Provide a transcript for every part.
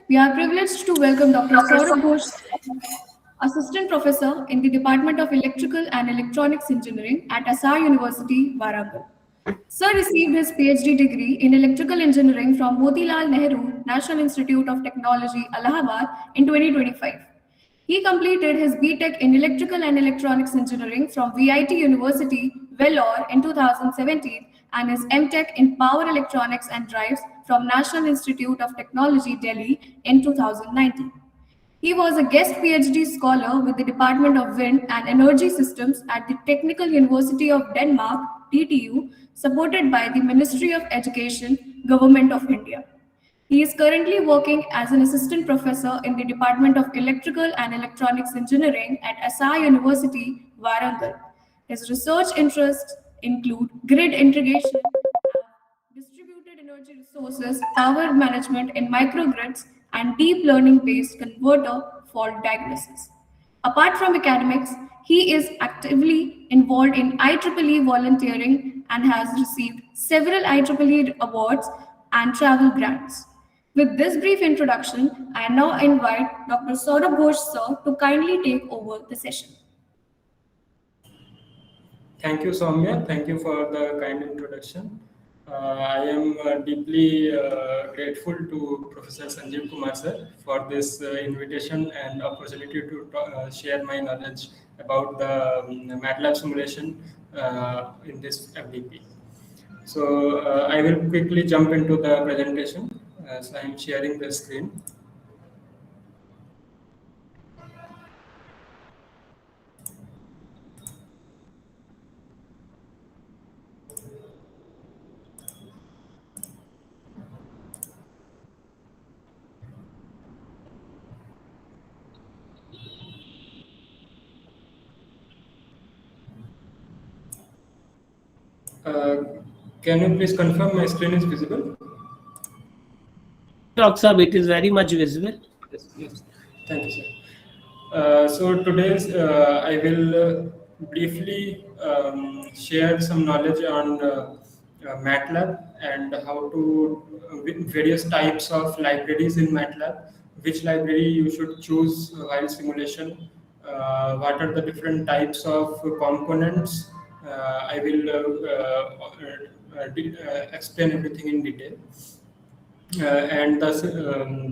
We are privileged to welcome Dr. Saurabh Ghosh, Assistant Professor in the Department of Electrical and Electronics Engineering at SR University, Warangal. Sir received his PhD degree in Electrical Engineering from Motilal Nehru National Institute of Technology, Allahabad in 2025. He completed his BTech in Electrical and Electronics Engineering from VIT University, Vellore in 2017 and his MTech in Power Electronics and Drives from National Institute of Technology, Delhi in 2019. He was a guest PhD scholar with the Department of Wind and Energy Systems at the Technical University of Denmark, TTU, supported by the Ministry of Education, Government of India. He is currently working as an assistant professor in the Department of Electrical and Electronics Engineering at SR University, Warangal. His research interests include grid integration, distributed energy resources, power management in microgrids, and deep learning-based converter fault diagnosis. Apart from academics, he is actively involved in IEEE volunteering and has received several IEEE awards and travel grants. With this brief introduction, I now invite Dr. Saurabh Ghosh sir to kindly take over the session. Thank you, Soumya. Thank you for the kind introduction. I am deeply grateful to Professor Sanjeev Kumar sir for this invitation and opportunity to share my knowledge about the MATLAB simulation in this FDP. So I will quickly jump into the presentation. So I am sharing the screen. Can you please confirm my screen is visible? Dr. Saab, it is very much visible. Yes. Thank you, sir. So today's I will briefly share some knowledge on MATLAB and how to various types of libraries in MATLAB, which library you should choose while simulation, what are the different types of components. I will explain everything in detail. And thus,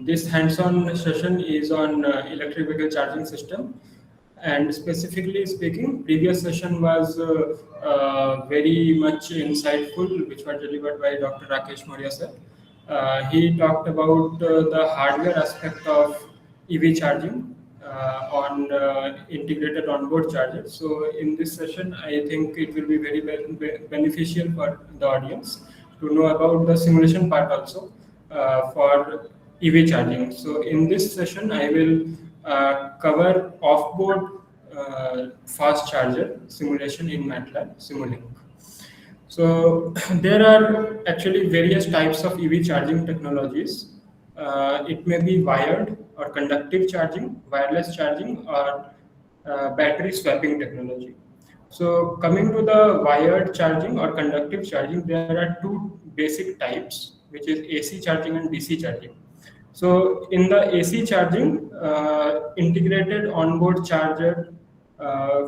this hands-on session is on electric vehicle charging system. And specifically speaking, previous session was very much insightful, which was delivered by Dr. Rakesh Maurya sir. He talked about the hardware aspect of EV charging on integrated onboard charger. So in this session, I think it will be very beneficial for the audience to know about the simulation part also for EV charging. So in this session, I will cover off-board fast charger simulation in MATLAB Simulink. So there are actually various types of EV charging technologies. It may be wired or conductive charging, wireless charging, or battery swapping technology. So coming to the wired charging or conductive charging, there are two basic types, which is AC charging and DC charging. So in the AC charging, integrated onboard charger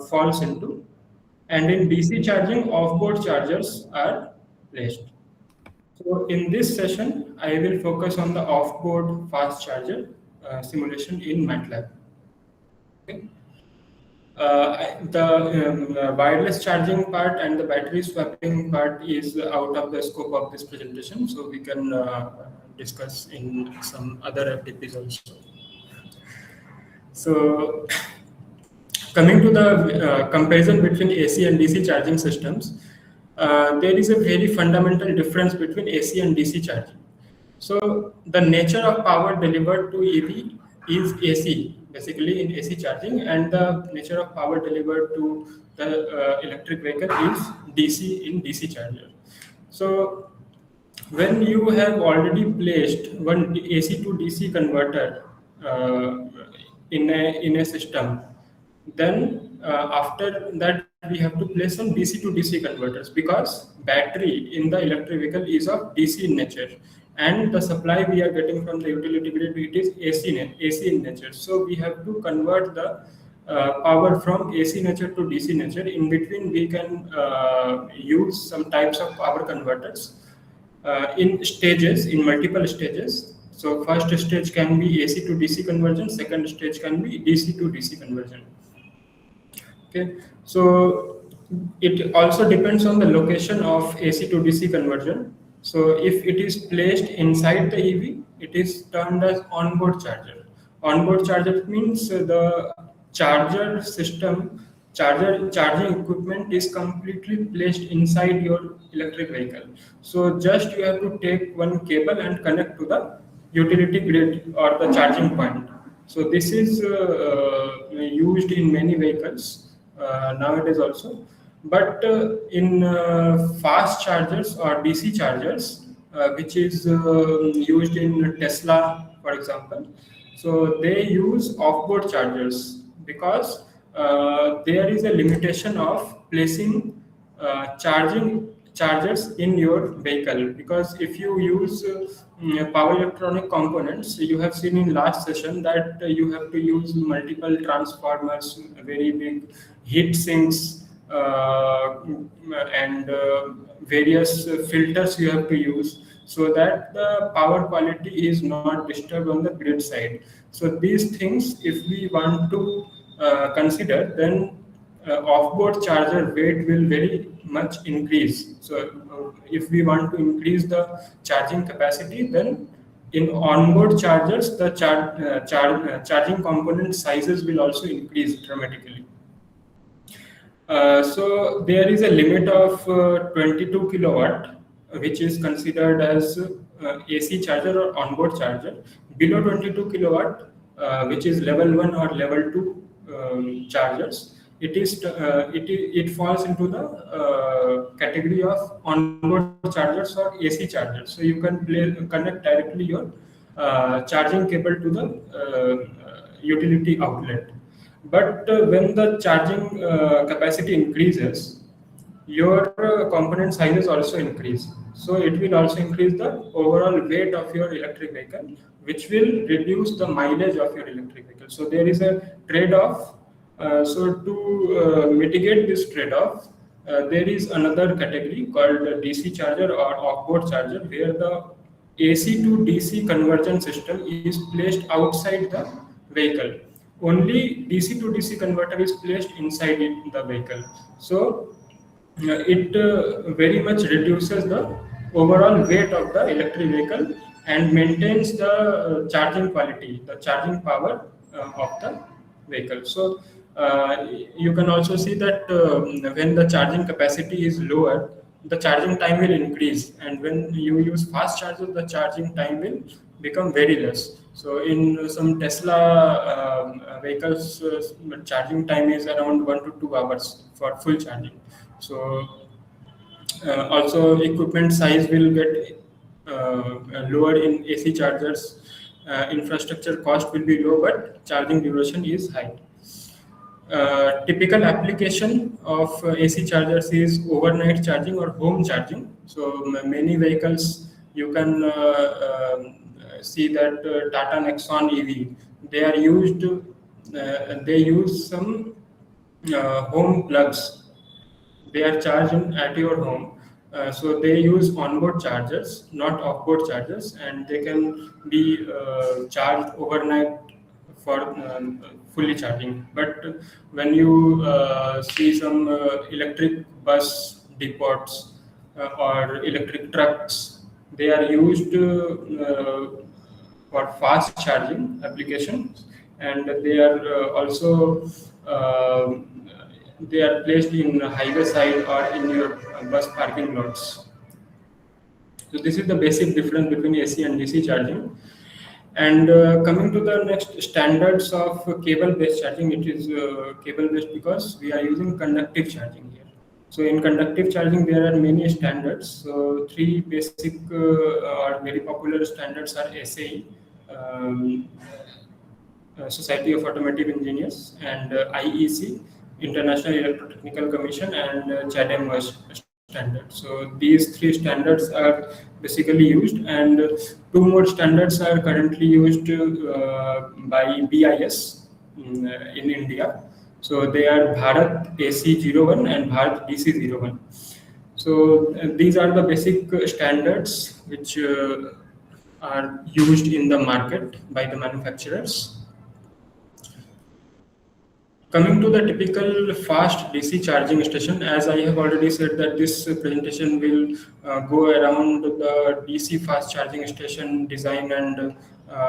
falls into, and in DC charging, off-board chargers are placed. So in this session, I will focus on the off-board fast charger simulation in MATLAB. Okay. The wireless charging part and the battery swapping part is out of the scope of this presentation, so we can discuss in some other FDPs also. So coming to the comparison between AC and DC charging systems, there is a very fundamental difference between AC and DC charging. So the nature of power delivered to EV is AC, basically in AC charging, and the nature of power delivered to the electric vehicle is DC in DC charger. So when you have already placed one AC to DC converter in a system, then after that we have to place some DC to DC converters, because battery in the electric vehicle is of DC in nature, and the supply we are getting from the utility grid, it is AC in nature. So we have to convert the power from AC nature to DC nature. In between, we can use some types of power converters in stages, in multiple stages. So first stage can be AC to DC conversion, second stage can be DC to DC conversion. Okay, so it also depends on the location of AC to DC conversion. So if it is placed inside the EV, it is termed as onboard charger. Onboard charger means the charger system, charger charging equipment is completely placed inside your electric vehicle. So just you have to take one cable and connect to the utility grid or the charging point. So this is used in many vehicles nowadays also. But in fast chargers or DC chargers, which is used in Tesla, for example, so they use off-board chargers because there is a limitation of placing charging chargers in your vehicle, because if you use power electronic components, you have seen in last session that you have to use multiple transformers, very big heat sinks, and various filters you have to use so that the power quality is not disturbed on the grid side. So these things, if we want to consider, then off-board charger weight will very much increase. So if we want to increase the charging capacity, then in onboard chargers, the charging component sizes will also increase dramatically. So there is a limit of 22 kilowatt, which is considered as AC charger or onboard charger. Below 22 kilowatt, which is level 1 or level 2 chargers, it falls into the category of onboard chargers or AC chargers. So you can connect directly your charging cable to the utility outlet. But when the charging capacity increases, your component sizes also increase. So it will also increase the overall weight of your electric vehicle, which will reduce the mileage of your electric vehicle. So there is a trade-off. So to mitigate this trade-off, there is another category called DC charger or off-board charger, where the AC to DC conversion system is placed outside the vehicle. Only DC to DC converter is placed inside the vehicle. So it very much reduces the overall weight of the electric vehicle and maintains the charging quality, the charging power of the vehicle. So you can also see that when the charging capacity is lower, the charging time will increase, and when you use fast chargers, the charging time will become very less. So in some Tesla vehicles, charging time is around 1 to 2 hours for full charging. So also equipment size will get lower in AC chargers. Infrastructure cost will be low, but charging duration is high. Typical application of AC chargers is overnight charging or home charging. So many vehicles you can see that Tata Nexon EV, they are used. They use some home plugs. They are charged at your home. So they use onboard chargers, not offboard chargers, and they can be charged overnight for fully charging. But when you see some electric bus depots or electric trucks, they are used for fast charging applications, and they are also they are placed in highway side or in your bus parking lots. So this is the basic difference between AC and DC charging. And coming to the next standards of cable-based charging, it is cable-based because we are using conductive charging here. So in conductive charging, there are many standards. So three basic or very popular standards are SAE, Society of Automotive Engineers, and IEC, International Electrotechnical Commission, and CHAdeMO standard. standard. So these three standards are basically used, and two more standards are currently used by BIS in India. So they are Bharat AC01 and Bharat DC01. So these are the basic standards which are used in the market by the manufacturers. Coming to the typical fast DC charging station, as I have already said that this presentation will go around the DC fast charging station design and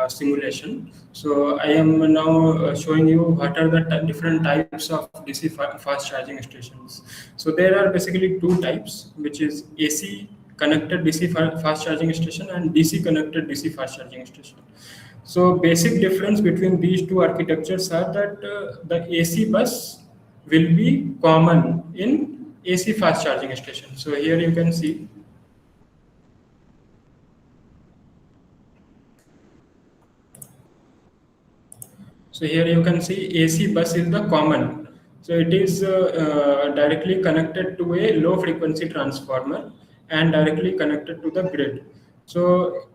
simulation. So I am now showing you what are the different types of DC fast charging stations. So there are basically two types, which is AC connected DC fast charging station and DC connected DC fast charging station. So basic difference between these two architectures are that the AC bus will be common in AC fast charging station. So here you can see. So here you can see AC bus is the common. So it is directly connected to a low frequency transformer and directly connected to the grid. So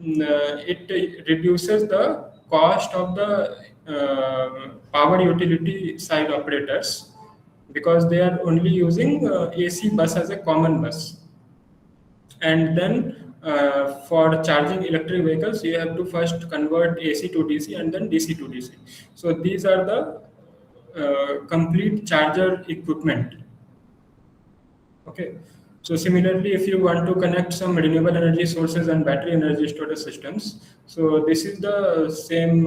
it reduces the cost of the power utility side operators because they are only using AC bus as a common bus. And then for charging electric vehicles, you have to first convert AC to DC and then DC to DC. So these are the complete charger equipment. Okay. So similarly, if you want to connect some renewable energy sources and battery energy storage systems, so this is the same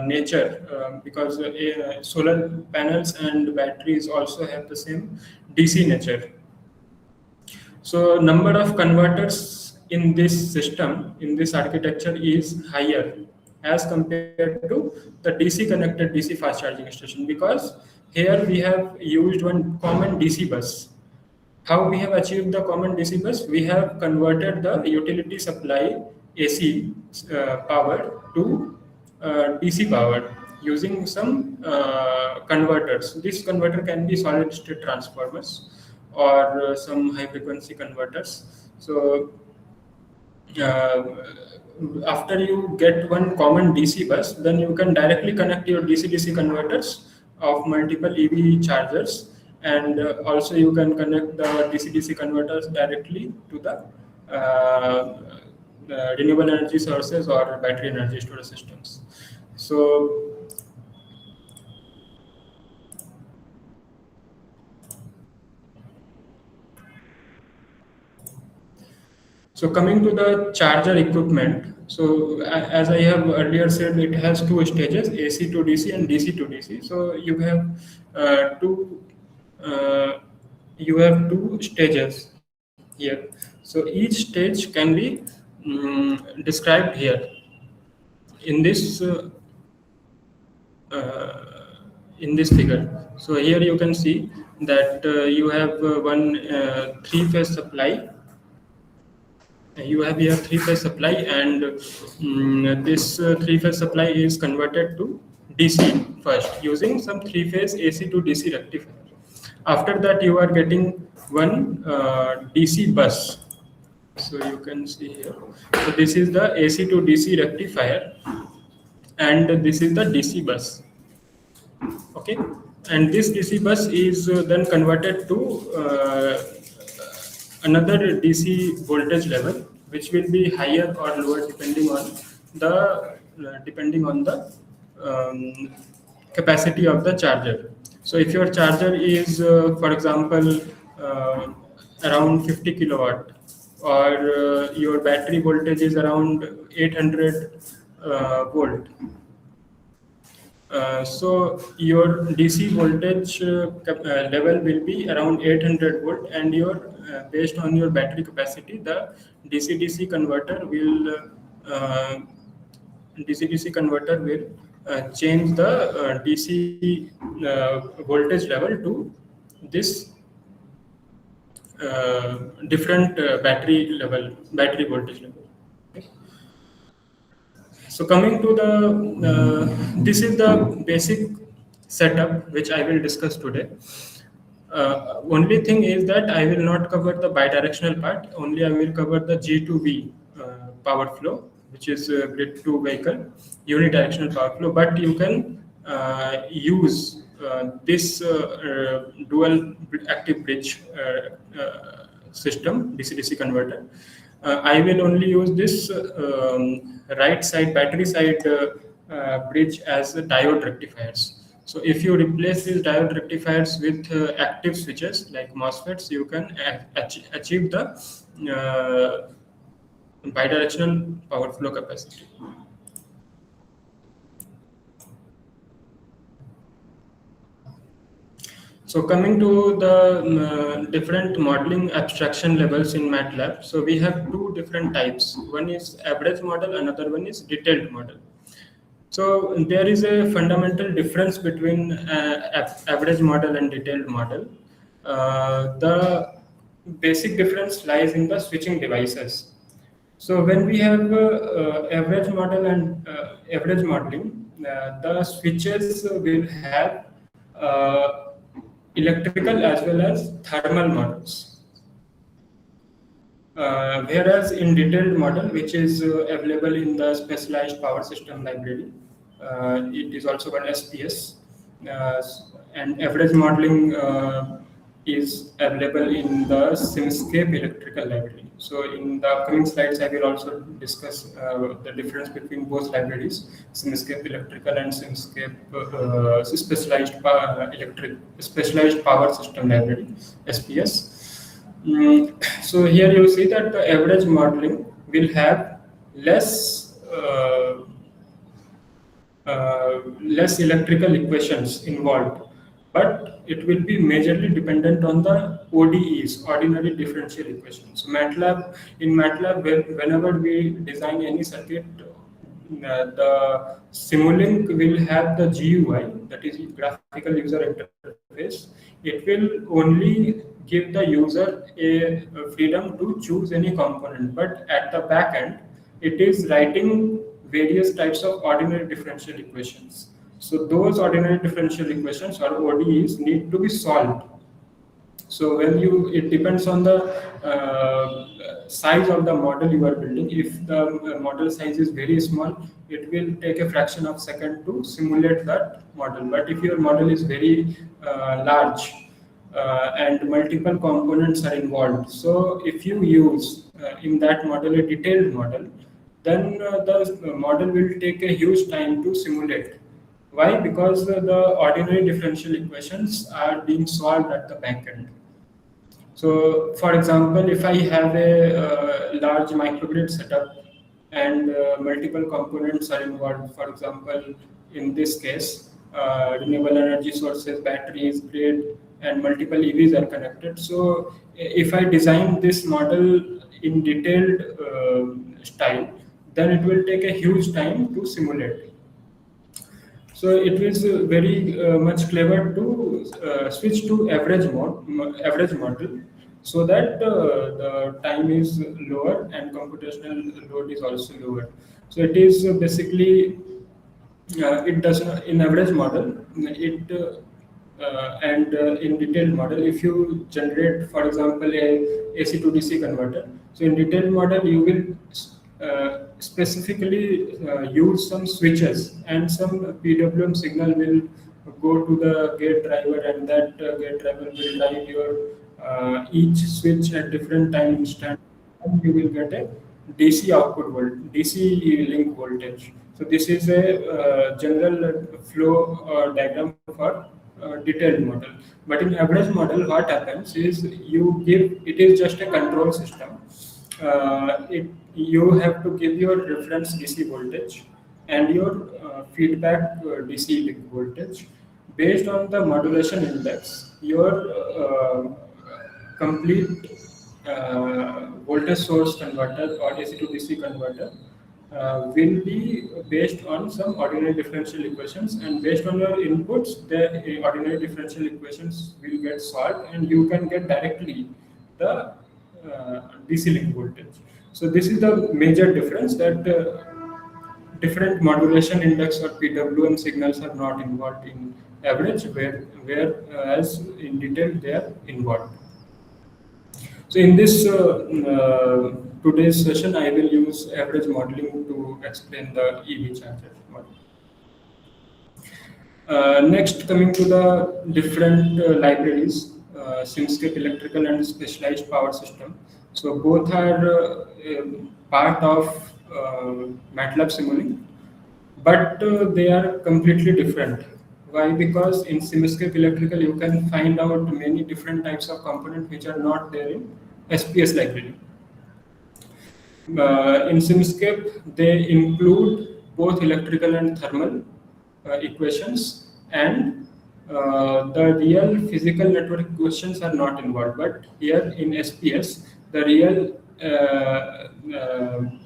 nature because solar panels and batteries also have the same DC nature. So number of converters in this system, in this architecture is higher as compared to the DC connected DC fast charging station, because here we have used one common DC bus. How we have achieved the common DC bus? We have converted the utility supply AC power to DC power using some converters. This converter can be solid state transformers or some high frequency converters. So after you get one common DC bus, then you can directly connect your DC-DC converters of multiple EV chargers, and also you can connect the DC-DC converters directly to the renewable energy sources or battery energy storage systems. So coming to the charger equipment, so as I have earlier said, it has two stages, AC to DC and DC to DC. So you have two stages here. So each stage can be described here in this figure. So here you can see that you have one three-phase supply. You have here three-phase supply, and this three-phase supply is converted to DC first using some three-phase AC to DC rectifier. After that, you are getting one DC bus. So you can see here. So this is the AC to DC rectifier, and this is the DC bus. Okay, and this DC bus is then converted to another DC voltage level, which will be higher or lower depending on the capacity of the charger. So if your charger is, for example, around 50 kilowatt, or your battery voltage is around 800 volt. So your DC voltage level will be around 800 volt, and your based on your battery capacity, the DC-DC converter will change the DC voltage level to this different battery voltage level. Okay. So coming to the this is the basic setup which I will discuss today. Only thing is that I will not cover the bidirectional part. Only I will cover the G to V power flow, which is grid to vehicle unidirectional power flow. But you can use this dual active bridge system, DC-DC converter. I will only use this right side battery side bridge as diode rectifiers. So if you replace these diode rectifiers with active switches like MOSFETs, you can achieve the bidirectional power flow capacity. So coming to the different modeling abstraction levels in MATLAB, so we have two different types. One is average model, another one is detailed model. So there is a fundamental difference between average model and detailed model. The basic difference lies in the switching devices. So when we have average model and average modeling, the switches will have electrical as well as thermal models. Whereas in detailed model, which is available in the specialized power system library, it is also called SPS, and average modeling is available in the SimScape electrical library. So in the upcoming slides, I will also discuss the difference between both libraries, SimScape electrical and SimScape specialized power system library, SPS. So here you see that the average modeling will have less electrical equations involved, but it will be majorly dependent on the ODEs, ordinary differential equations. In MATLAB, whenever we design any circuit, the Simulink will have the GUI, that is graphical user interface. It will only give the user a freedom to choose any component, but at the back end, it is writing various types of ordinary differential equations. So those ordinary differential equations or ODEs need to be solved. So it depends on the size of the model you are building. If the model size is very small, it will take a fraction of a second to simulate that model. But if your model is very large and multiple components are involved, so if you use in that model a detailed model, then the model will take a huge time to simulate. Why? Because the ordinary differential equations are being solved at the back end. So, for example, if I have a large microgrid setup and multiple components are involved, for example, in this case, renewable energy sources, batteries, grid, and multiple EVs are connected. So, if I design this model in detailed style, then it will take a huge time to simulate. So it is very much clever to switch to average model, so that the time is lower and computational load is also lower. So it is basically it does not, in average model and in detailed model, if you generate, for example, a AC to DC converter, so in detailed model you will specifically use some switches, and some PWM signal will go to the gate driver, and that gate driver will drive your each switch at different time instant, and you will get a DC output DC link voltage. So this is a general flow diagram for detailed model. But in average model, what happens is it is just a control system. You have to give your reference DC voltage and your feedback DC link voltage. Based on the modulation index, your complete voltage source converter or AC to DC converter will be based on some ordinary differential equations, and based on your inputs, the ordinary differential equations will get solved, and you can get directly the DC link voltage. So this is the major difference, that different modulation index or PWM signals are not involved in average, whereas in detail they are involved. So in this today's session, I will use average modeling to explain the EV charger model. Next, coming to the different libraries, Simscape Electrical and Specialized Power System. So both are part of MATLAB Simulink, but they are completely different. Why? Because in Simscape Electrical, you can find out many different types of components which are not there in SPS library. In Simscape, they include both electrical and thermal equations, and the real physical network equations are not involved. But here in SPS, the real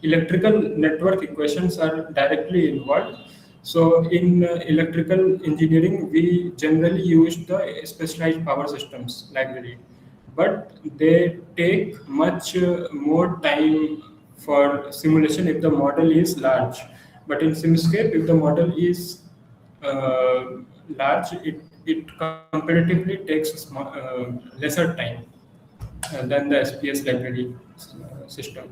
electrical network equations are directly involved. So in electrical engineering, we generally use the specialized power systems library, but they take much more time for simulation if the model is large. But in Simscape, if the model is large, it comparatively takes lesser time than the SPS library system.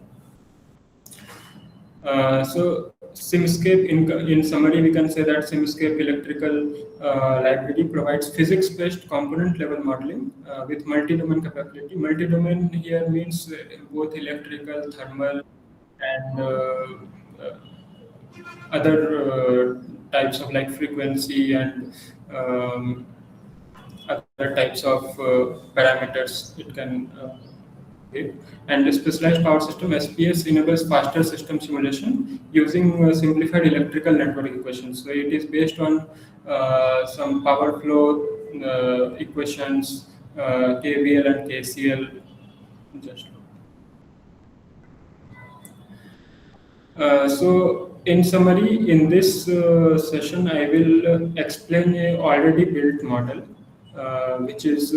So Simscape, in summary, we can say that Simscape Electrical Library provides physics-based component-level modeling with multi-domain capability. Multi-domain here means both electrical, thermal, and other types of like frequency and other types of parameters it can give. And the specialized power system SPS enables faster system simulation using simplified electrical network equations. So it is based on some power flow equations, KVL and KCL. Just so in summary, in this session, I will explain a already built model, which is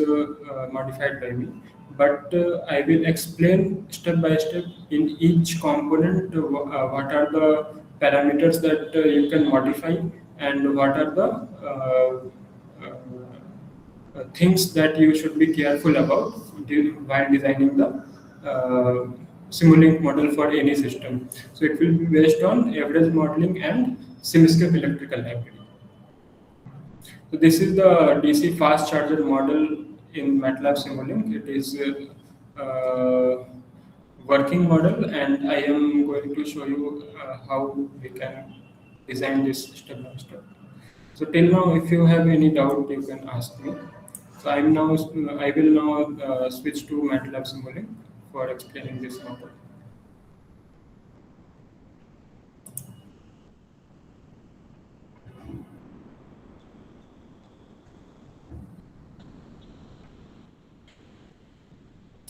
modified by me. But I will explain step by step in each component what are the parameters that you can modify and what are the things that you should be careful about while designing the Simulink model for any system. So it will be based on average modeling and Simscape electrical library. So this is the DC fast charger model in MATLAB Simulink. It is a working model, and I am going to show you how we can design this step by step. So till now, if you have any doubt, you can ask me. So I will now switch to MATLAB Simulink for explaining this model.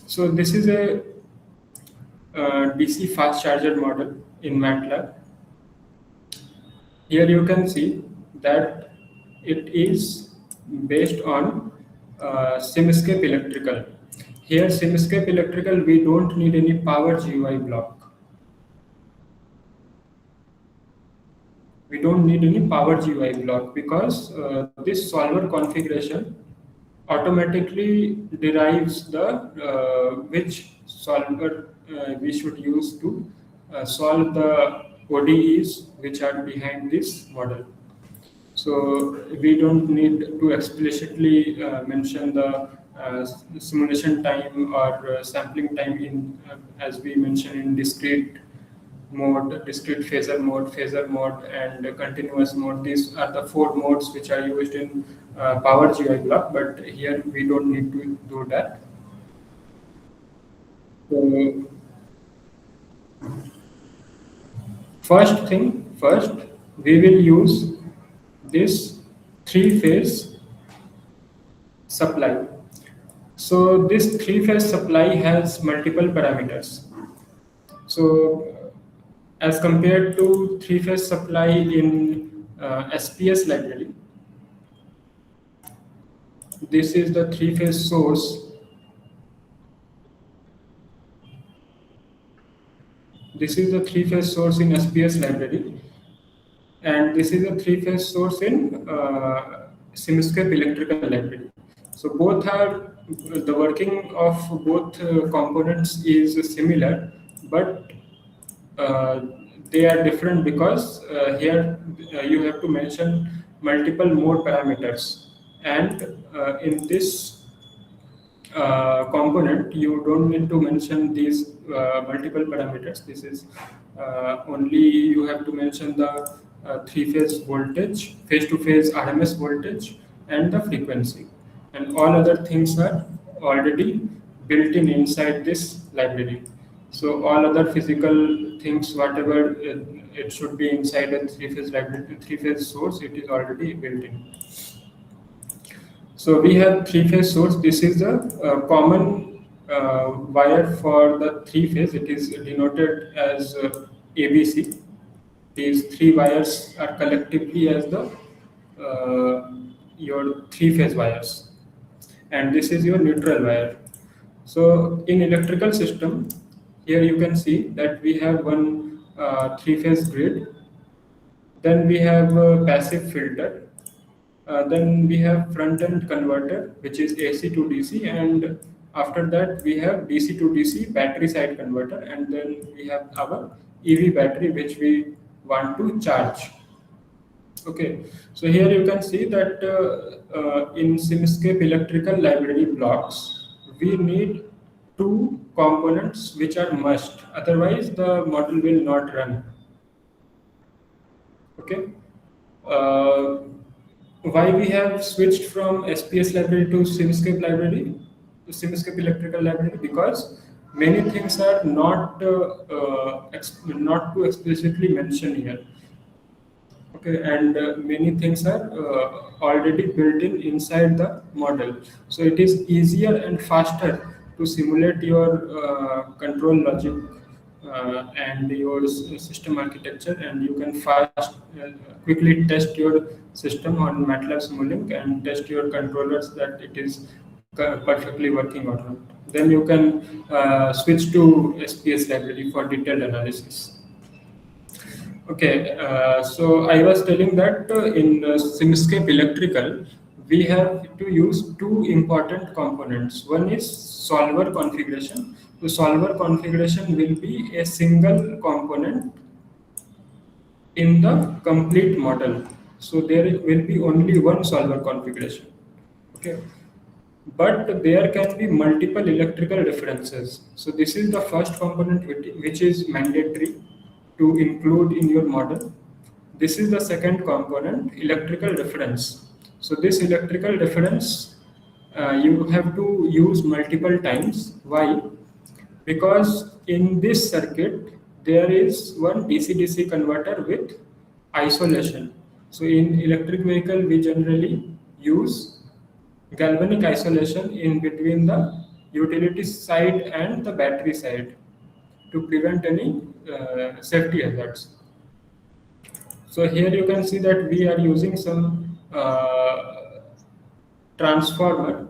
So this is a DC fast charger model in MATLAB. Here you can see that it is based on Simscape Electrical. Here Simscape Electrical, we don't need any power GUI block. We don't need any power GUI block because this solver configuration automatically derives the which solver we should use to solve the ODEs which are behind this model. So we don't need to explicitly mention the simulation time or sampling time in as we mentioned in discrete mode, discrete phasor mode, and continuous mode. These are the 4 modes which are used in power GUI block, but here we don't need to do that. So first, we will use this 3-phase supply. So this 3-phase supply has multiple parameters. So as compared to 3-phase supply in SPS library, this is the 3-phase source. This is the 3-phase source in SPS library. and this is a three-phase source in Simscape electrical library. So both are, the working of both components is similar, but uh, they are different because here you have to mention multiple more parameters, and in this component you don't need to mention these multiple parameters. This is only you have to mention the three-phase voltage, phase-to-phase RMS voltage, and the frequency, and all other things are already built in inside this library. So all other physical things, whatever it should be inside a three-phase library, three-phase source, it is already built in. So we have three-phase source. This is the common wire for the three-phase. It is denoted as ABC. These three wires are collectively as the your three-phase wires, and this is your neutral wire. So in electrical system, here you can see that we have one three-phase grid. Then we have a passive filter. Then we have front-end converter, which is AC to DC, and after that we have DC to DC battery side converter, and then we have our EV battery, which we want to charge. Okay, so here you can see that in Simscape electrical library blocks, we need two components which are must, otherwise the model will not run. Okay. Uh, why we have switched from SPS library to Simscape library, to Simscape electrical library? Because many things are not not too explicitly mentioned here. Okay, and many things are already built in inside the model, so it is easier and faster to simulate your control logic and your system architecture, and you can quickly test your system on MATLAB Simulink and test your controllers that it is perfectly working or not. Then you can switch to SPS library for detailed analysis. Okay, so I was telling that in Simscape electrical, we have to use two important components. One is solver configuration. The solver configuration will be a single component in the complete model. So there will be only one solver configuration. Okay, but there can be multiple electrical references. So this is the first component which is mandatory to include in your model. This is the second component, electrical reference. So this electrical reference you have to use multiple times. Why? Because in this circuit there is one DC-DC converter with isolation. So in electric vehicle we generally use galvanic isolation in between the utility side and the battery side to prevent any safety hazards. So here you can see that we are using some transformer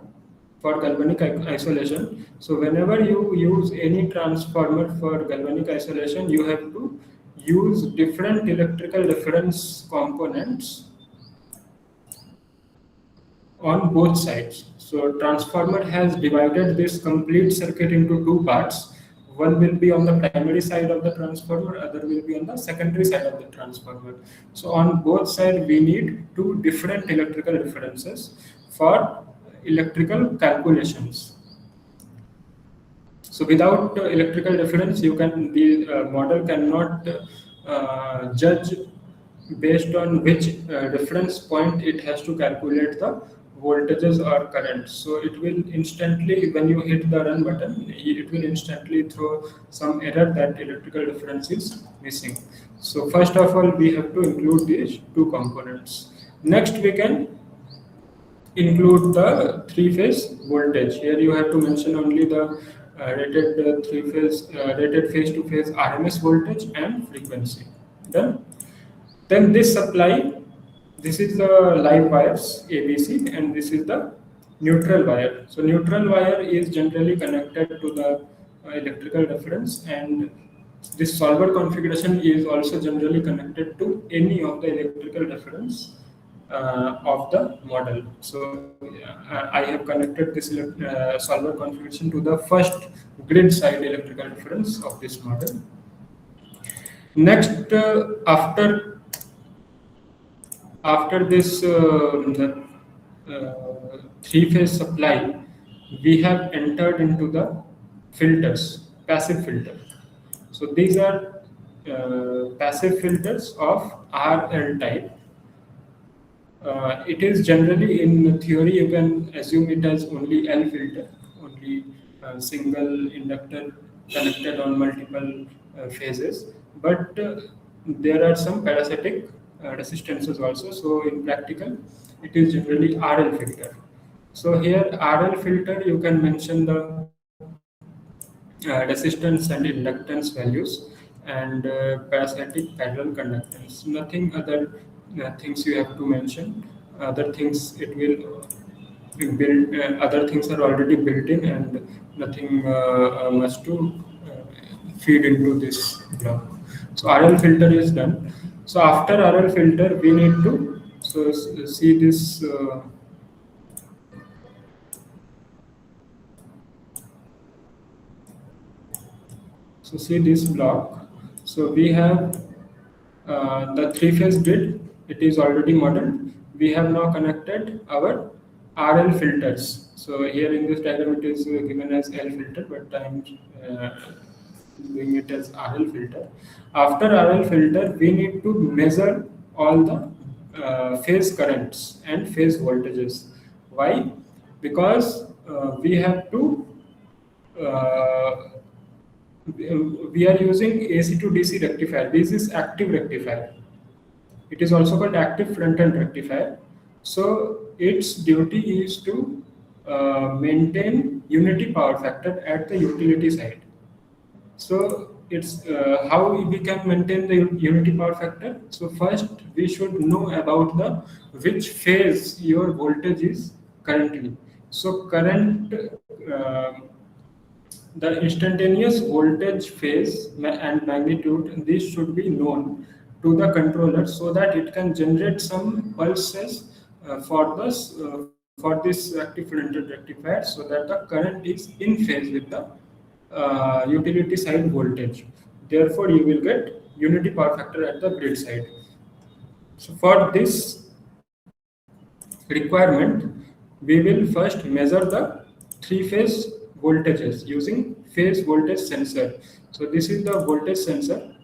for galvanic isolation. So whenever you use any transformer for galvanic isolation, you have to use different electrical reference components on both sides. So transformer has divided this complete circuit into two parts. One will be on the primary side of the transformer, other will be on the secondary side of the transformer. So on both sides we need two different electrical references for electrical calculations. So without electrical reference, the model cannot judge based on which reference point it has to calculate the voltages or current. So it will instantly, when you hit the run button, it will instantly throw some error that electrical reference is missing. So first of all, we have to include these two components. Next, we can include the three-phase voltage. Here you have to mention only the rated phase-to-phase RMS voltage and frequency. Done. Then this supply, this is the live wires ABC, and this is the neutral wire. So neutral wire is generally connected to the electrical reference, and This solver configuration is also generally connected to any of the electrical reference of the model. So I have connected this solver configuration to the first grid side electrical reference of this model. Next, after this three-phase supply, we have entered into the filters, passive filter. So these are passive filters of RL type. It is generally, in theory, you can assume it as only L filter, only single inductor connected on multiple phases. But there are some parasitic resistances also. So in practical, it is generally RL filter. So here RL filter, you can mention the resistance and inductance values and parasitic parallel conductance. Nothing other things you have to mention. Other things it will build. Other things are already built in, and nothing much to feed into this block. So RL filter is done. So after RL filter, we need to see this. So see this block. So we have the three-phase grid. It is already modeled. We have now connected our RL filters. So here in this diagram it is given as L filter, but I am doing it as RL filter. After RL filter, we need to measure all the phase currents and phase voltages. Why? Because we have to we are using AC to DC rectifier. This is active rectifier. It is also called active front-end rectifier. So its duty is to maintain unity power factor at the utility side. So it's how we can maintain the unity power factor. So first we should know about the which phase your voltage is currently. So current the instantaneous voltage phase and magnitude, this should be known to the controller so that it can generate some pulses for this active front-end rectifier, so that the current is in phase with the utility side voltage. Therefore, you will get unity power factor at the grid side. So for this requirement, we will first measure the three-phase voltages using phase voltage sensor. So this is the voltage sensor.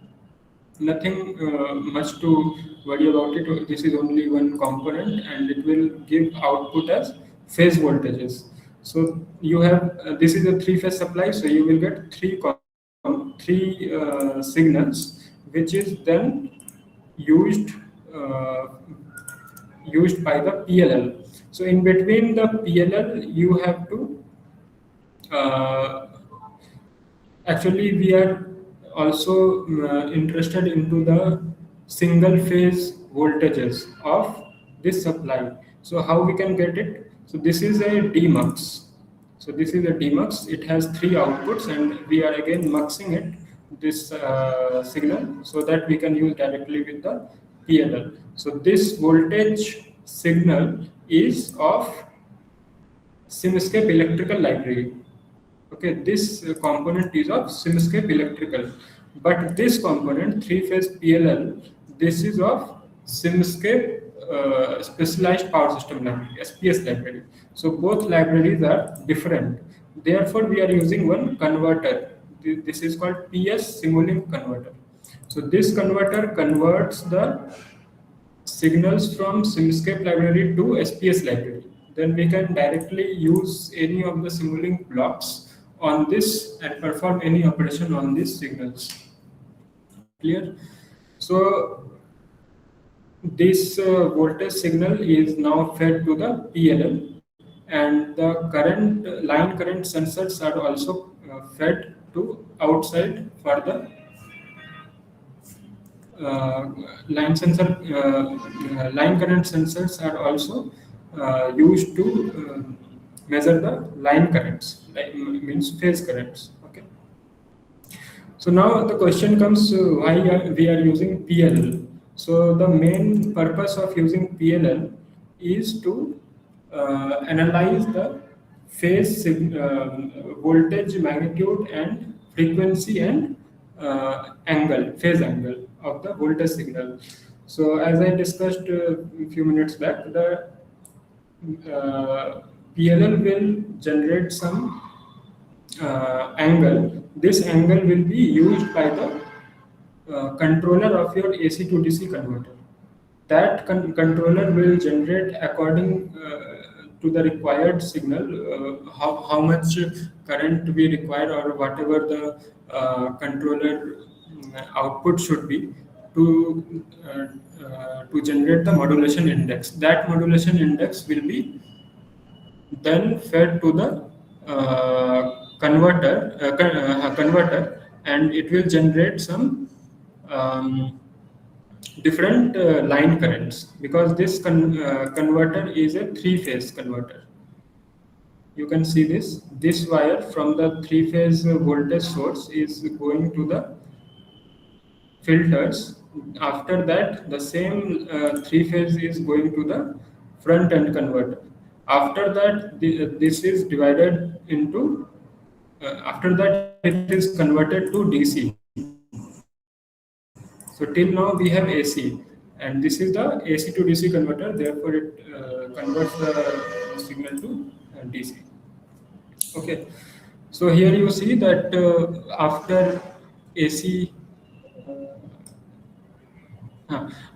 Nothing much to worry about it. This is only one component, and it will give output as phase voltages. So you have this is a three-phase supply. So you will get three signals, which is then used by the PLL. So in between the PLL, you have to actually we are also interested into the single phase voltages of this supply. So how we can get it? So this is a demux. So this is a demux. It has three outputs, and we are again muxing it, this signal, so that we can use directly with the PLL. So this voltage signal is of Simscape electrical library. Okay, this component is of Simscape electrical, but this component, three-phase PLL, this is of Simscape specialized power system library, SPS library. So both libraries are different. Therefore, we are using one converter. This is called PS Simulink converter. So this converter converts the signals from Simscape library to SPS library. Then we can directly use any of the Simulink blocks on this and perform any operation on these signals. Clear? So this voltage signal is now fed to the PLL, and the line current sensors are also fed to outside for the line current sensors are also used to measure the line currents, like means phase currents. Okay. So now the question comes, we are using PLL. So the main purpose of using PLL is to analyze the voltage, magnitude, and frequency and phase angle of the voltage signal. So as I discussed a few minutes back, the PLL will generate some angle. This angle will be used by the controller of your AC to DC converter. That controller will generate according to the required signal, how much current we require, or whatever the controller output should be to generate the modulation index. That modulation index will be then fed to the converter, and it will generate some different line currents, because this converter is a three-phase converter. You can see this wire from the three-phase voltage source is going to the filters. After that, the same three-phase is going to the front-end converter. After that, this is divided into. After that, it is converted to DC. So till now we have AC, and this is the AC to DC converter. Therefore, it converts the signal to DC. Okay. So here you see that after AC.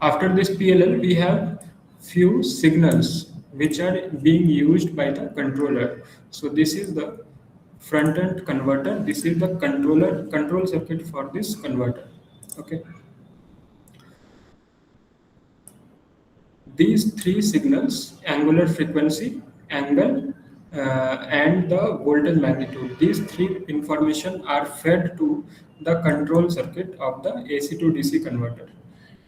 After this PLL, we have few signals which are being used by the controller. So this is the front-end converter. This is the control circuit for this converter. Okay. These three signals, angular frequency, angle, and the voltage magnitude, these three information are fed to the control circuit of the AC to DC converter.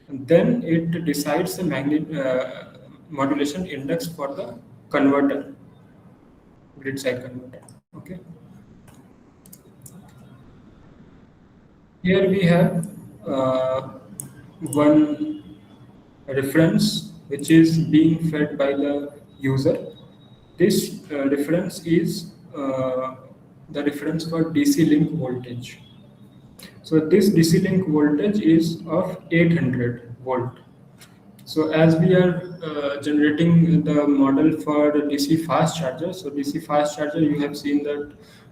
And then it decides the modulation index for the converter, grid side converter. Okay. Here we have one reference which is being fed by the user. This reference is the reference for DC link voltage. So this DC link voltage is of 800 volt. So as we are generating the model for the DC fast charger, so DC fast charger, you have seen that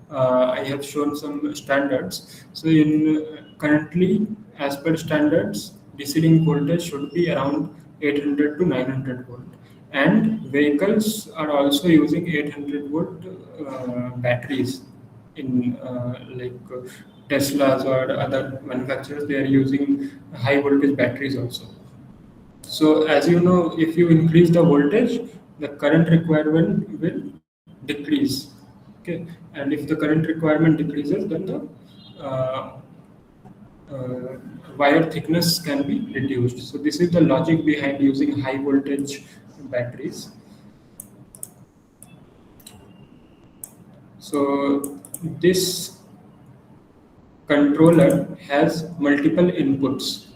I have shown some standards. So currently, as per standards, DC link voltage should be around 800 to 900 volt. And vehicles are also using 800 volt batteries in Teslas or other manufacturers. They are using high voltage batteries also. So as you know, if you increase the voltage, the current requirement will decrease. Okay, and if the current requirement decreases, then the wire thickness can be reduced. So this is the logic behind using high voltage batteries. So this controller has multiple inputs.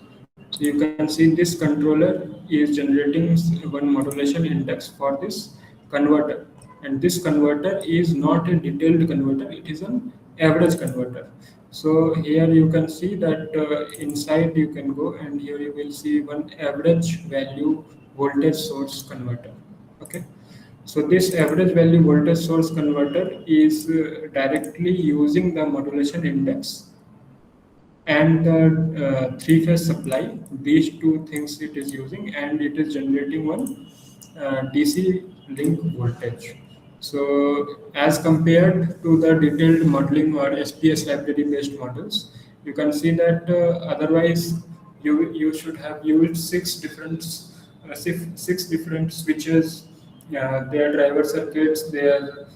So you can see this controller is generating one modulation index for this converter, and this converter is not a detailed converter, it is an average converter. So here you can see that inside you can go, and here you will see one average value voltage source converter. Okay, so this average value voltage source converter is directly using the modulation index and the three-phase supply. These two things it is using, and it is generating one DC link voltage. So as compared to the detailed modeling or SPS library based models, you can see that otherwise you should have used six different switches, their driver circuits, their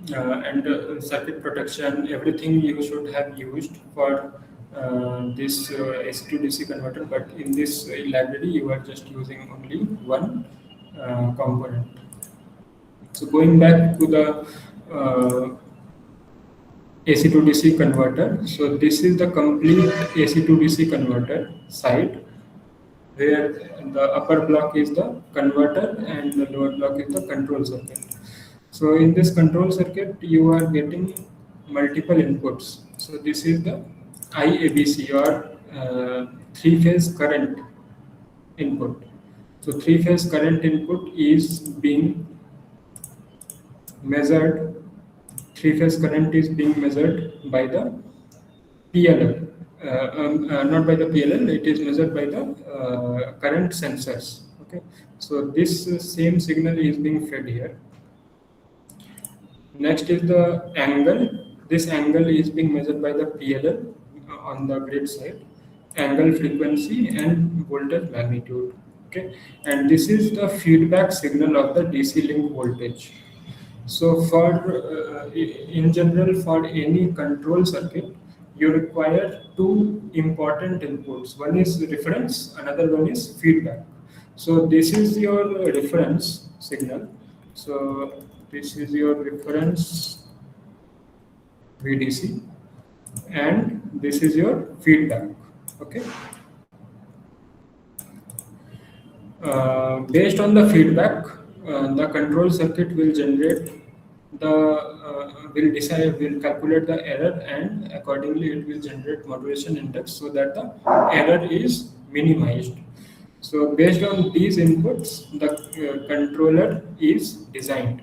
and circuit protection, everything you should have used for this AC to DC converter. But in this library, you are just using only one component. So going back to the AC to DC converter. So this is the complete AC to DC converter side, where the upper block is the converter and the lower block is the control circuit. So in this control circuit, you are getting multiple inputs. So this is the IABC, or three-phase current input. So three-phase current input is being measured. Three-phase current is being measured by the PLL. Not by the PLL, it is measured by the current sensors. Okay, so this same signal is being fed here. Next is the angle. This angle is being measured by the PLL on the grid side, angle, frequency, and voltage magnitude. Okay, and this is the feedback signal of the DC link voltage. So for in general, for any control circuit, you require two important inputs. One is reference, another one is feedback. So this is your reference signal. So this is your reference VDC, and this is your feedback. Okay. Based on the feedback, the control circuit will generate will calculate the error, and accordingly it will generate modulation index so that the error is minimized. So based on these inputs, the controller is designed.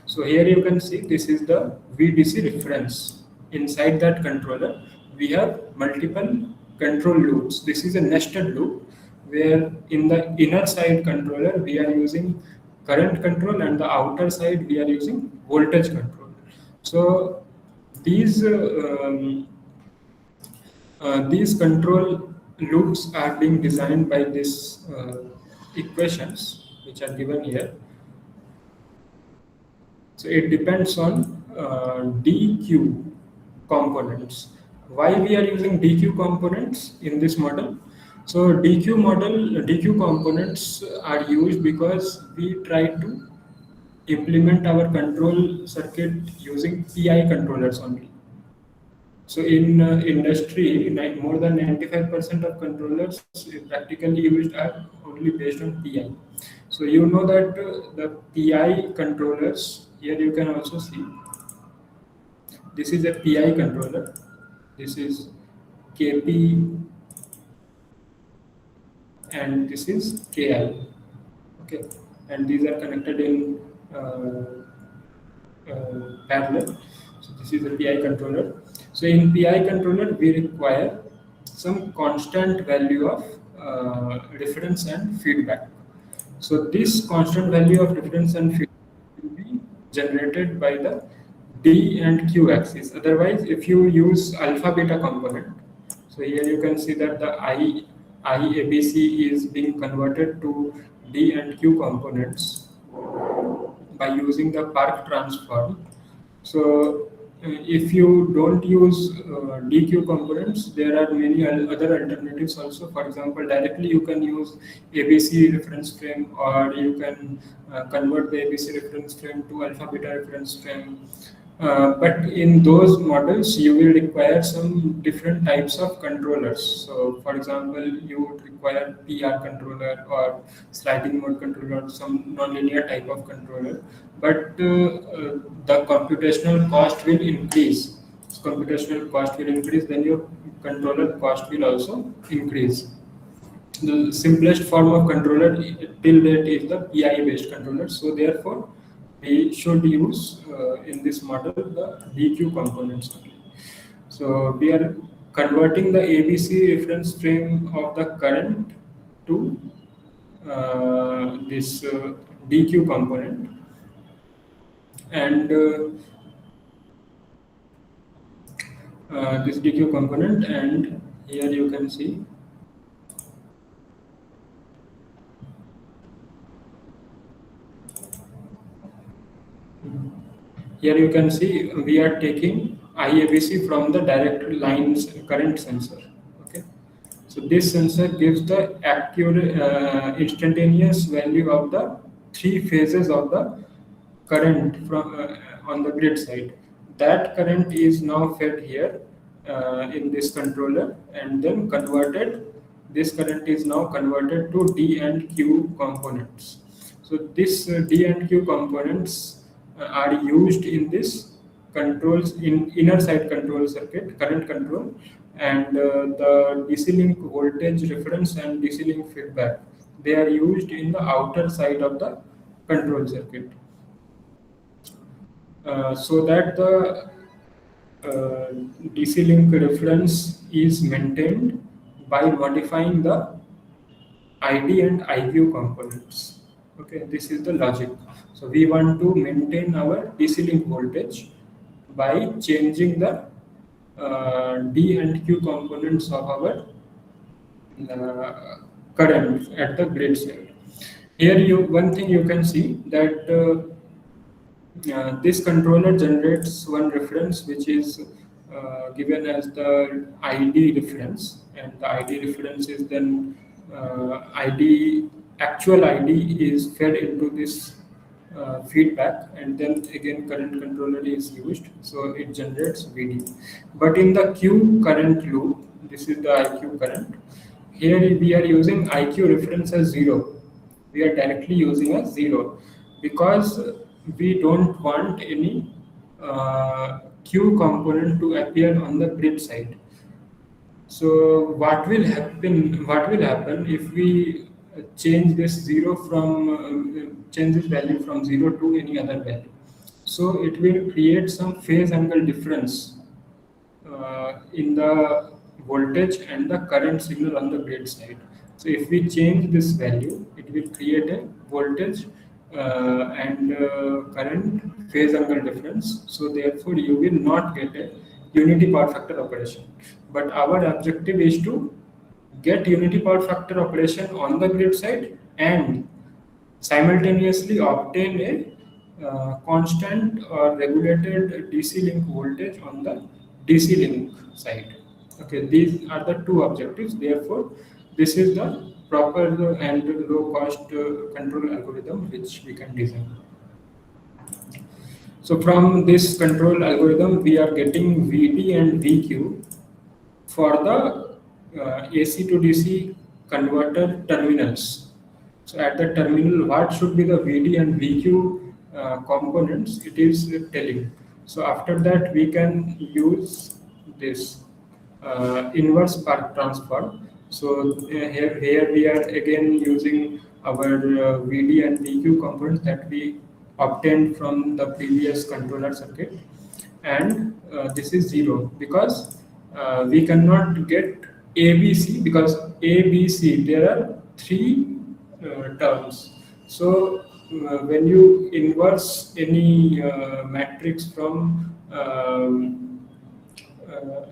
So here you can see this is the VDC reference. Inside that controller, we have multiple control loops. This is a nested loop, where in the inner side controller we are using current control, and the outer side we are using voltage control. So these control loops are being designed by these equations which are given here. So it depends on DQ components. Why we are using DQ components in this model? So DQ components are used because we try to implement our control circuit using PI controllers only. So in industry, more than 95% of controllers practically used are only based on PI. So you know that the PI controllers, here you can also see, this is a PI controller, this is KP, and this is KI. Okay, and these are connected in parallel. So this is a PI controller. So in PI controller, we require some constant value of reference and feedback. So this constant value of reference and feedback will be generated by the D and Q axis. Otherwise, if you use alpha beta component, so here you can see that the IABC is being converted to D and Q components by using the Park transform. So if you don't use DQ components, there are many other alternatives also. For example, directly you can use ABC reference frame, or you can convert the ABC reference frame to alpha beta reference frame. But in those models, you will require some different types of controllers. So, for example, you would require PR controller or sliding mode controller, some nonlinear type of controller. But the computational cost will increase. So computational cost will increase, then your controller cost will also increase. The simplest form of controller till date is the PI-based controller. So therefore, we should use in this model the DQ components only. So we are converting the ABC reference frame of the current to this DQ component, and this DQ component, and here you can see we are taking IABC from the direct lines current sensor. Okay, so this sensor gives the accurate instantaneous value of the three phases of the current from on the grid side. that current is now fed here in this controller, and then converted. This current is now converted to D and Q components. So this D and Q components are used in this controls in inner side control circuit, current control, and the DC link voltage reference and DC link feedback, they are used in the outer side of the control circuit, so that the DC link reference is maintained by modifying the ID and IQ components. Okay, this is the logic. So we want to maintain our DC link voltage by changing the D and Q components of our current at the grid side. Here, one thing you can see that this controller generates one reference which is given as the ID reference, and the ID reference is then actual ID is fed into this feedback, and then again current controller is used, so it generates VD. But in the Q current loop, this is the IQ current. Here we are using IQ reference as 0. We are directly using as 0 because we don't want any Q component to appear on the grid side. So what will happen? What will happen if we change this change this value from 0 to any other value? So it will create some phase angle difference in the voltage and the current signal on the grid side. So if we change this value, it will create a voltage and current phase angle difference. So therefore, you will not get a unity power factor operation. But our objective is to get unity power factor operation on the grid side and simultaneously obtain a constant or regulated DC link voltage on the DC link side. Okay, these are the two objectives. Therefore, this is the proper and low cost control algorithm which we can design. So from this control algorithm, we are getting VD and VQ for the AC to DC converter terminals. So at the terminal, what should be the VD and VQ components? It is telling. So after that, we can use this inverse spark transform. So here we are again using our VD and VQ components that we obtained from the previous controller circuit, and this is 0 because we cannot get ABC because ABC there are 3 terms. So when you inverse any matrix from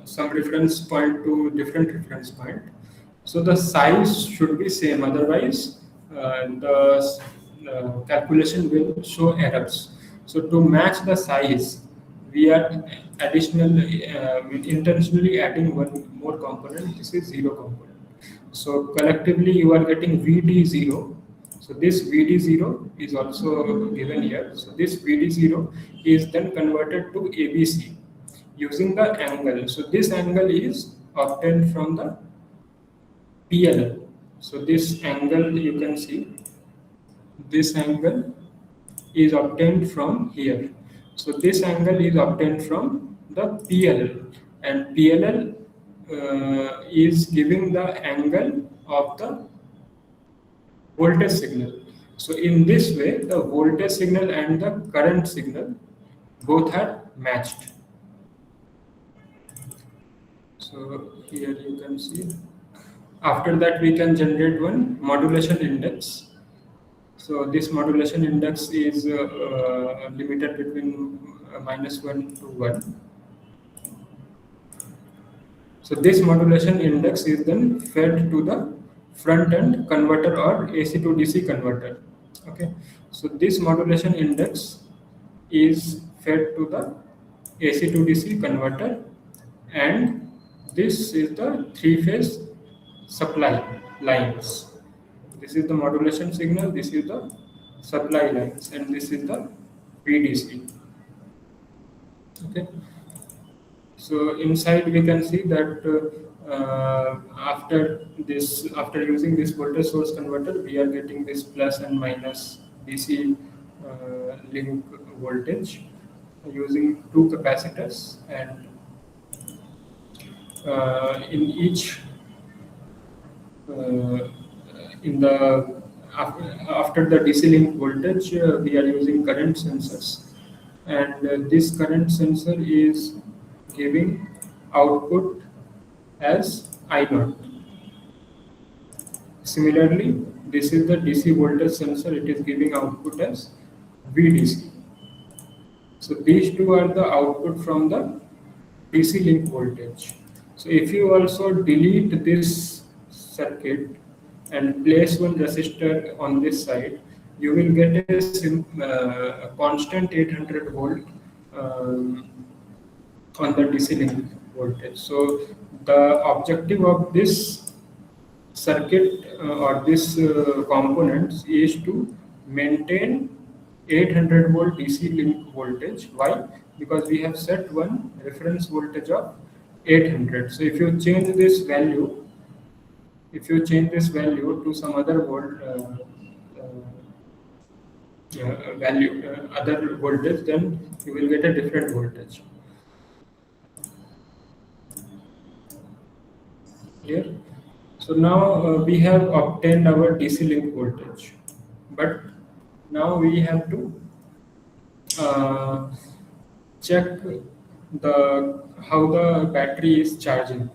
some reference point to different reference point, so the size should be same, otherwise the calculation will show errors. So to match the size, we are intentionally adding one more component. This is 0 component. So collectively you are getting VD0. So this VD0 is also given here. So this VD0 is then converted to ABC using the angle. So this angle is obtained from the PLL. So this angle, you can see, this angle is obtained from here. So this angle is obtained from the PLL, and PLL is giving the angle of the voltage signal. So in this way, the voltage signal and the current signal both are matched. So here you can see. After that, we can generate one modulation index. So this modulation index is limited between -1 to 1. So this modulation index is then fed to the front end converter or AC to DC converter. Okay. So this modulation index is fed to the AC to DC converter, and this is the 3-phase supply lines. This is the modulation signal, this is the supply lines, and this is the VDC. Okay. So inside we can see that after using this voltage source converter, we are getting this plus and minus DC link voltage using two capacitors, and in each uh, in the after the DC link voltage, we are using current sensors, and this current sensor is giving output as I naught. Similarly, this is the DC voltage sensor, it is giving output as VDC. So these two are the output from the DC link voltage. So if you also delete this circuit and place one resistor on this side, you will get a constant 800 volt um, on the DC link voltage. So the objective of this circuit or this components is to maintain 800 volt DC link voltage. Why? Because we have set one reference voltage of 800. So if you change this value to some other other voltage, then you will get a different voltage. Clear? So now we have obtained our DC link voltage, but now we have to check how the battery is charging.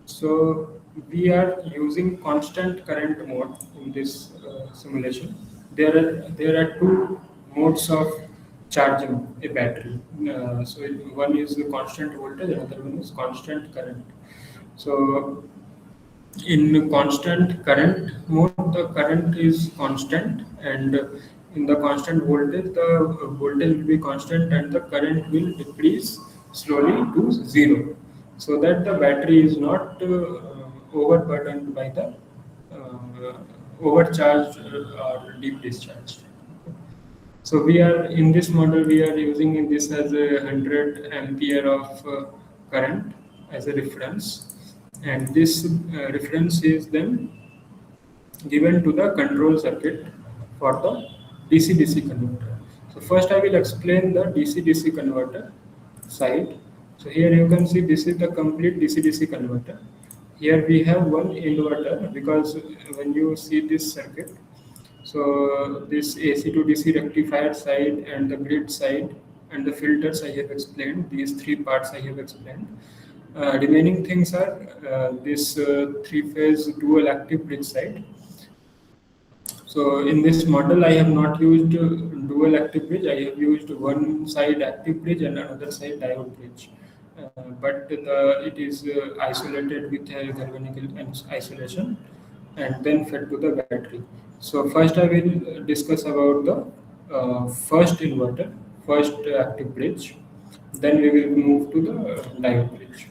So we are using constant current mode in this simulation. There are two modes of charging a battery. One is the constant voltage, another one is constant current. So in constant current mode, the current is constant, and in the constant voltage, the voltage will be constant and the current will decrease slowly to zero, so that the battery is not overburdened by the overcharged or deep discharged. So we are in this model, we are using this as a 100 ampere of current as a reference, and this reference is then given to the control circuit for the DC-DC converter. So first I will explain the DC-DC converter side. So here you can see this is the complete DC-DC converter. Here we have one inverter, because when you see this circuit, so this AC to DC rectifier side and the grid side and the filters I have explained, these three parts I have explained. Remaining things are this three-phase dual active bridge side. So in this model, I have not used dual active bridge. I have used one side active bridge and another side diode bridge. But it is isolated with a galvanic isolation and then fed to the battery. So first I will discuss about the first inverter, first active bridge. Then we will move to the diode bridge.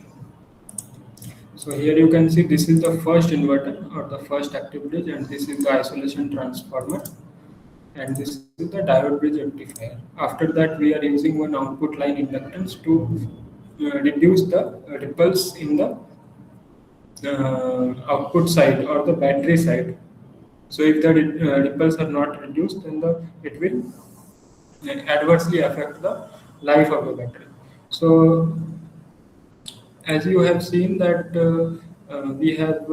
So here you can see this is the first inverter or the first active bridge, and this is the isolation transformer, and this is the diode bridge rectifier. After that, we are using one output line inductance to reduce the ripples in the output side or the battery side. So if the ripples are not reduced, then it will adversely affect the life of the battery. So as you have seen that we have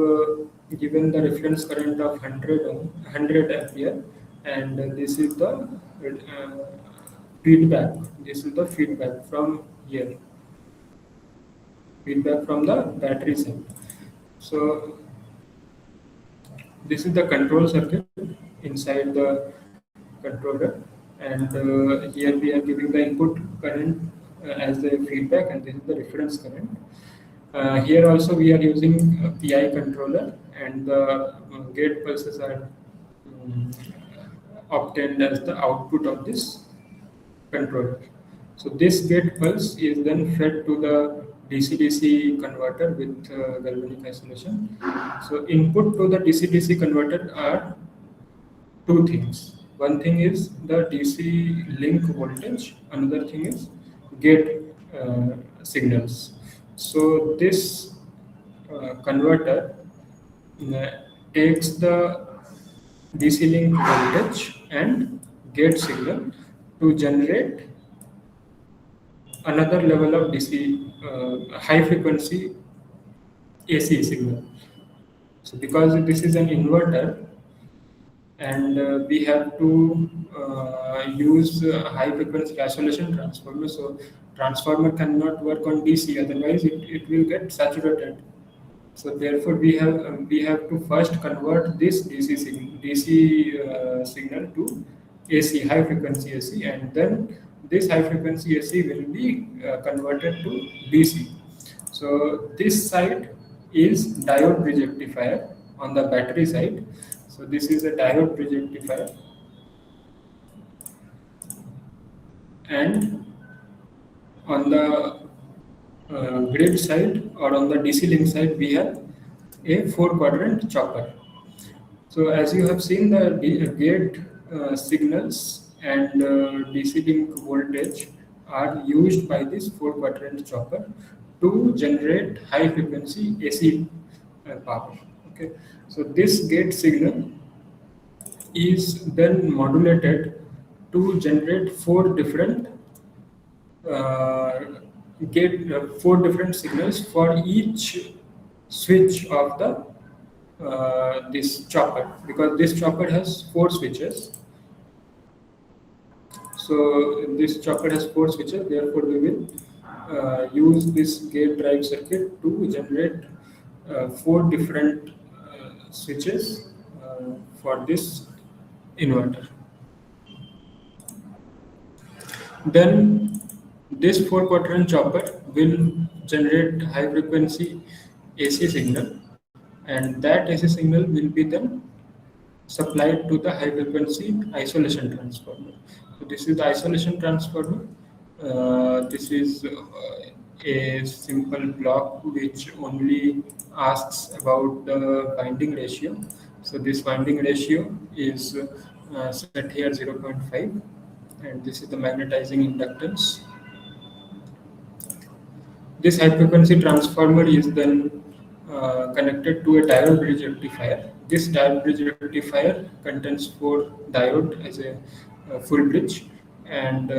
given the reference current of 100 ampere, and this is the feedback. This is the feedback from here, feedback from the battery side. So this is the control circuit inside the controller, and here we are giving the input current as the feedback, and this is the reference current. Here also we are using a PI controller, and the gate pulses are obtained as the output of this controller. So this gate pulse is then fed to the DC-DC converter with galvanic isolation. So input to the DC-DC converter are two things. One thing is the DC link voltage, another thing is gate signals. So this converter takes the DC link voltage and gate signal to generate another level of DC high frequency AC signal. So because this is an inverter and we have to use high frequency isolation transformer, so transformer cannot work on DC, otherwise it will get saturated. So therefore we have to first convert this DC signal to AC, high frequency AC, and then this high frequency AC will be converted to DC. So this side is diode bridge rectifier on the battery side. So this is a diode bridge rectifier, and on the grid side or on the DC link side we have a 4-quadrant chopper. So as you have seen, the gate signals and DC link voltage are used by this 4-quadrant chopper to generate high frequency AC power. Okay, so this gate signal is then modulated to generate 4 different signals for each switch of the this chopper, because this chopper has 4 switches. So this chopper has 4 switches, therefore we will use this gate drive circuit to generate 4 different switches for this inverter. Then this 4-quadrant chopper will generate high frequency AC signal, and that AC signal will be then supplied to the high frequency isolation transformer. So this is the isolation transformer. This is a simple block which only asks about the winding ratio. So this winding ratio is set here 0.5, and this is the magnetizing inductance. This high frequency transformer is then connected to a diode bridge rectifier. This diode bridge rectifier contains 4 diode as a full bridge, and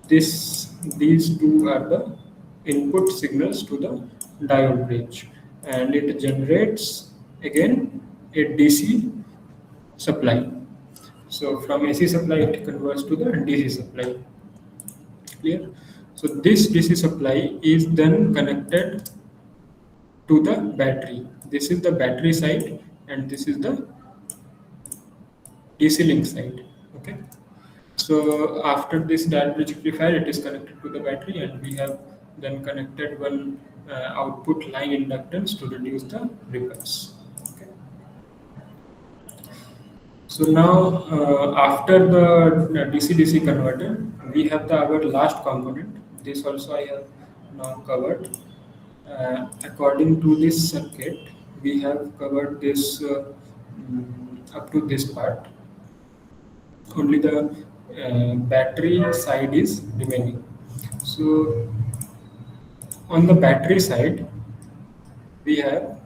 these 2 are the input signals to the diode bridge, and it generates again a DC supply. So from AC supply it converts to the DC supply. Clear? So this DC supply is then connected to the battery. This is the battery side and this is the DC link side. Okay. So after this diode bridge rectifier, it is connected to the battery, and we have then connected one output line inductance to reduce the ripples. Okay. So now after the DC-DC converter, we have our last component. This also I have now covered. According to this circuit, we have covered this up to this part. Only the battery side is remaining. So on the battery side, we have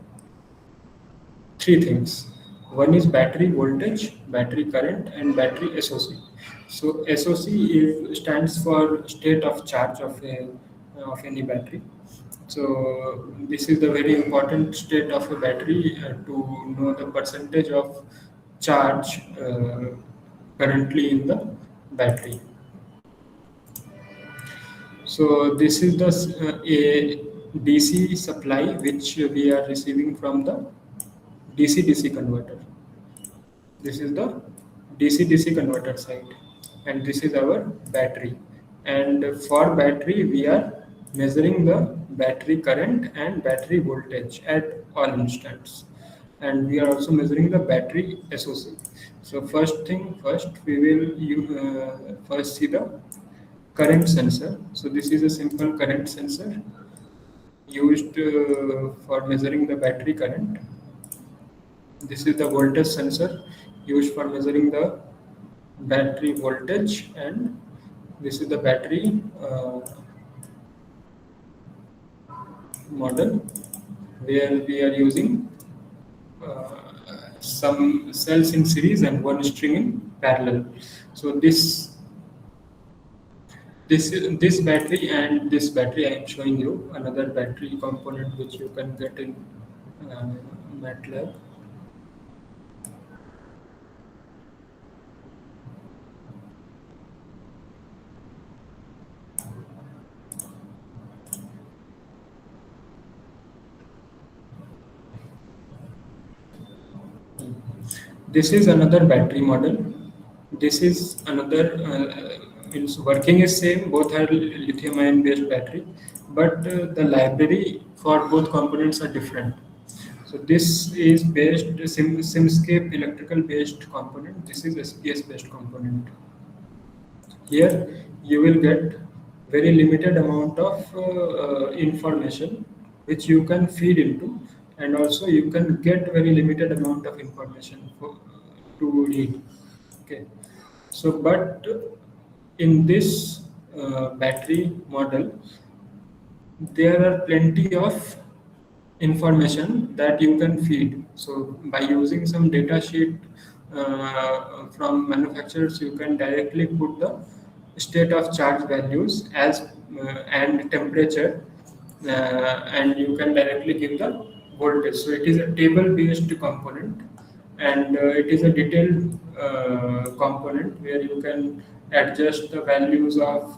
3 things. One is battery voltage, battery current, and battery SOC. So SOC stands for state of charge of any battery. So this is the very important state of a battery to know the percentage of charge currently in the battery. So this is the a DC supply which we are receiving from the DC-DC converter. This is the DC-DC converter side, and this is our battery. And for battery, we are measuring the battery current and battery voltage at all instants, and we are also measuring the battery SOC. So first, we will first see the current sensor. So this is a simple current sensor used for measuring the battery current. This is the voltage sensor used for measuring the battery voltage, and this is the battery model where we are using some cells in series and one string in parallel. So this battery and this battery, I am showing you another battery component which you can get in MATLAB. This is another battery model. This is another, it's working is same, both are lithium ion based battery, but the library for both components are different. So this is based Simscape electrical based component. This is SPS based component. Here you will get very limited amount of information which you can feed into, and also you can get very limited amount of information to read. Okay, so but in this battery model there are plenty of information that you can feed. So by using some data sheet from manufacturers, you can directly put the state of charge values as and temperature, and you can directly give the voltage. So it is a table based component, and it is a detailed component where you can adjust the values of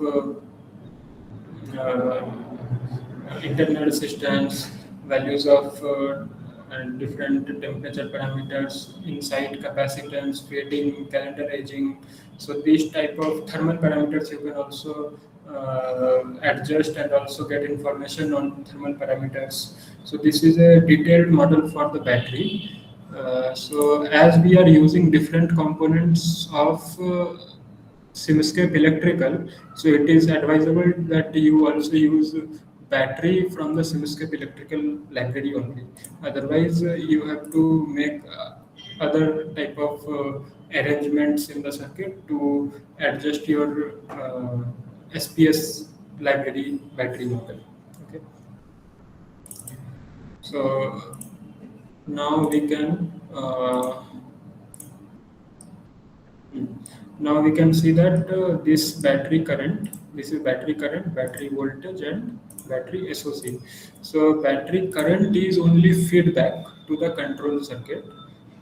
internal resistance, values of and different temperature parameters, inside capacitance, fading, calendar aging. So these type of thermal parameters you can also adjust and also get information on thermal parameters. So this is a detailed model for the battery. So as we are using different components of Simscape electrical, so it is advisable that you also use battery from the Simscape electrical library only. Otherwise, you have to make other type of arrangements in the circuit to adjust your SPS library battery model. Okay. So now we can. Now we can see that this battery current, this is battery current, battery voltage, and battery SOC. So battery current is only feedback to the control circuit.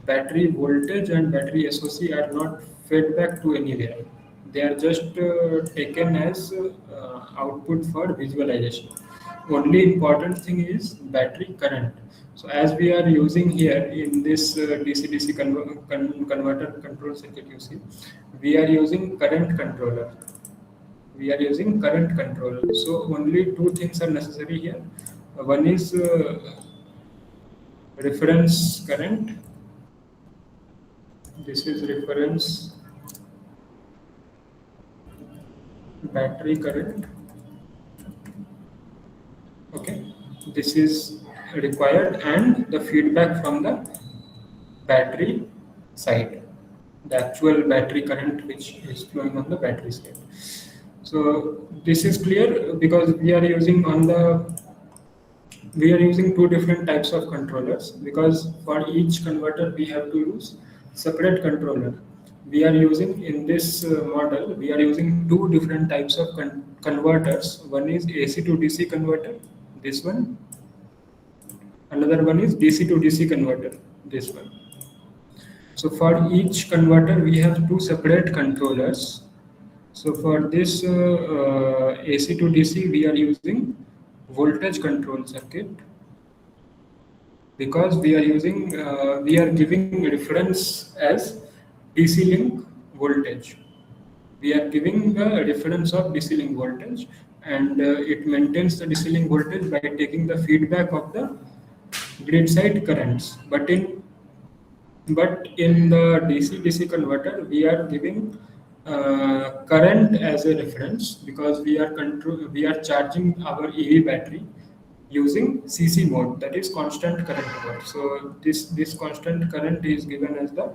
Battery voltage and battery SOC are not feedback to anywhere. They are just taken as output for visualization. Only important thing is battery current. So as we are using here in this DC-DC converter control circuit, you see, we are using current controller. We are using current controller. So only two things are necessary here. One is reference current. This is reference battery current. Okay, this is required, and the feedback from the battery side, the actual battery current which is flowing on the battery side. So this is clear because we are using two different types of controllers, because for each converter we have to use separate controller. We are using in this model, we are using two different types of converters. One is AC to DC converter, this one. Another one is DC to DC converter, this one. So for each converter we have two separate controllers. So for this AC to DC we are using voltage control circuit, because we are giving reference as DC link voltage. We are giving the reference of DC link voltage, and it maintains the DC link voltage by taking the feedback of the grid side currents. But in the DC-DC converter, we are giving current as a reference, because we are charging our EV battery using CC mode, that is constant current mode. So this constant current is given as the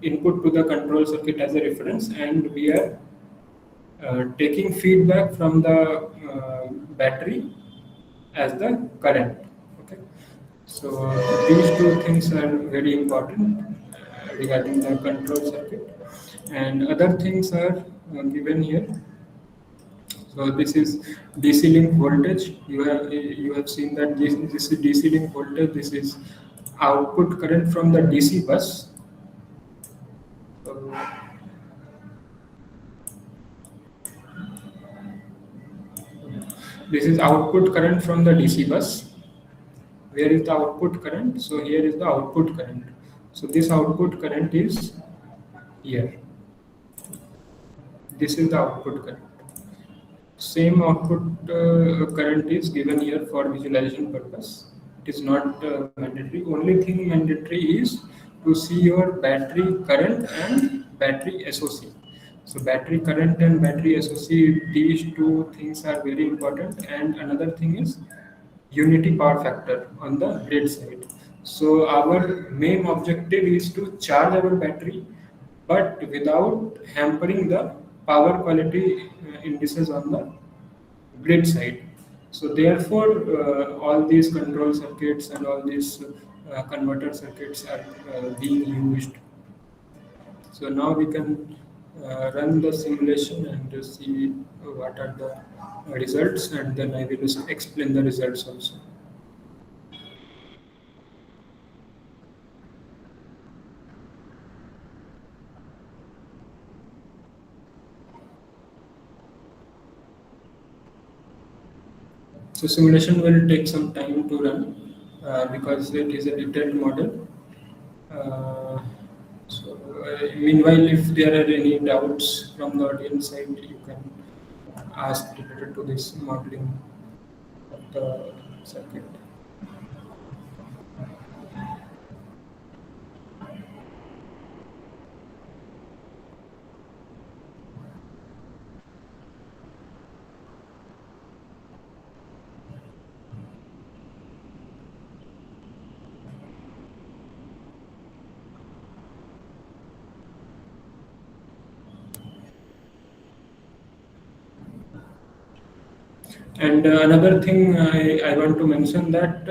input to the control circuit as a reference, and we are taking feedback from the battery as the current. Okay, so these two things are very important regarding the control circuit, and other things are given here. So this is DC link voltage. You have seen that this is DC link voltage. This is output current from the DC bus. So this is output current from the DC bus. Where is the output current? So here is the output current. So this output current is here. This is the output current. Same output current is given here for visualization purpose. It is not mandatory. Only thing mandatory is to see your battery current and battery SOC. So battery current and battery SOC, these two things are very important. And another thing is unity power factor on the grid side. So our main objective is to charge our battery, but without hampering the power quality indices on the grid side. So therefore, all these control circuits and all these converter circuits are being used. So now we can run the simulation and see what are the results, and then I will explain the results also. So simulation will take some time to run because it is a detailed model. Meanwhile, if there are any doubts from the audience side, you can ask related to this modeling of the circuit. And another thing I want to mention that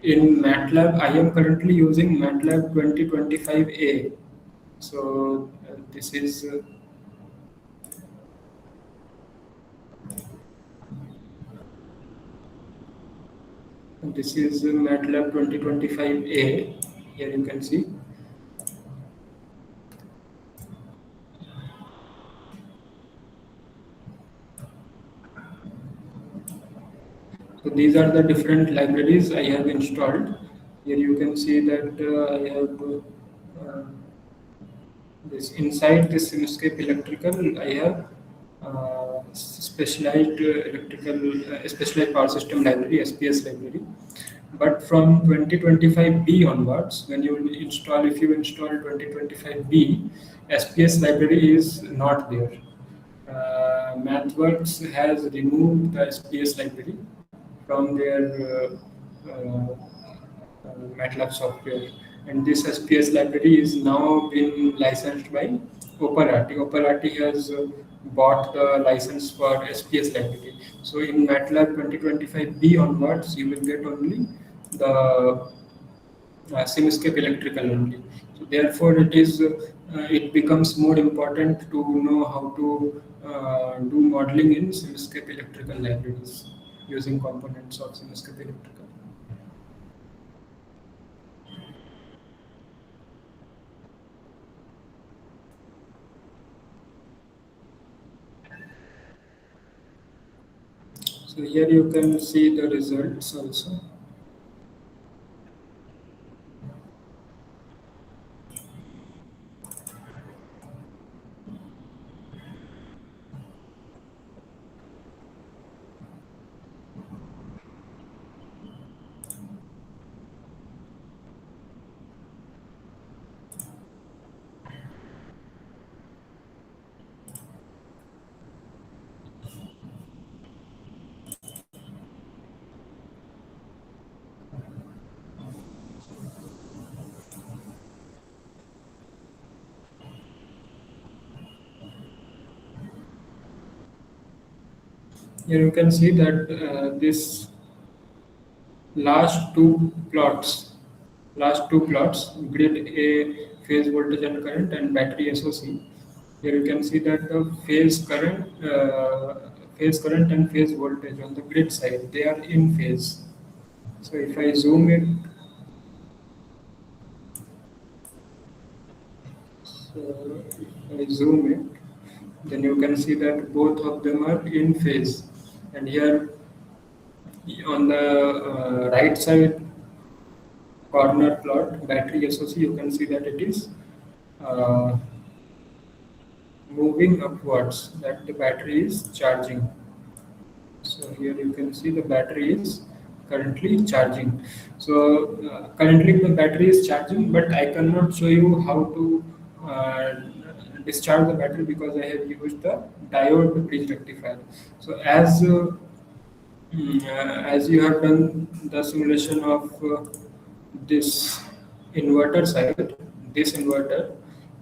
in MATLAB, I am currently using MATLAB 2025A. So this is MATLAB 2025A. Here you can see. So these are the different libraries I have installed. Here you can see that I have this inside this Simscape electrical. I have specialized power system library, SPS library. But from 2025B onwards, when you install, if you install 2025B, SPS library is not there. MathWorks has removed the SPS library from their MATLAB software, and this SPS library is now been licensed by Operati. Operati has bought the license for SPS library. So in MATLAB 2025B onwards, you will get only the Simscape electrical only. So therefore, it becomes more important to know how to do modeling in Simscape electrical libraries using components of Simscape electrical. So here you can see the results also. Here you can see that this last two plots, grid A phase voltage and current and battery SOC. Here you can see that the phase current and phase voltage on the grid side, they are in phase. So if I zoom it, then you can see that both of them are in phase. And here on the right side corner plot, battery SOC, you can see that it is uh, moving upwards, that the battery is charging. So here you can see the battery is currently charging. So currently the battery is charging, but I cannot show you how to discharge the battery because I have used the diode bridge rectifier. So as you have done the simulation of this inverter side, this inverter,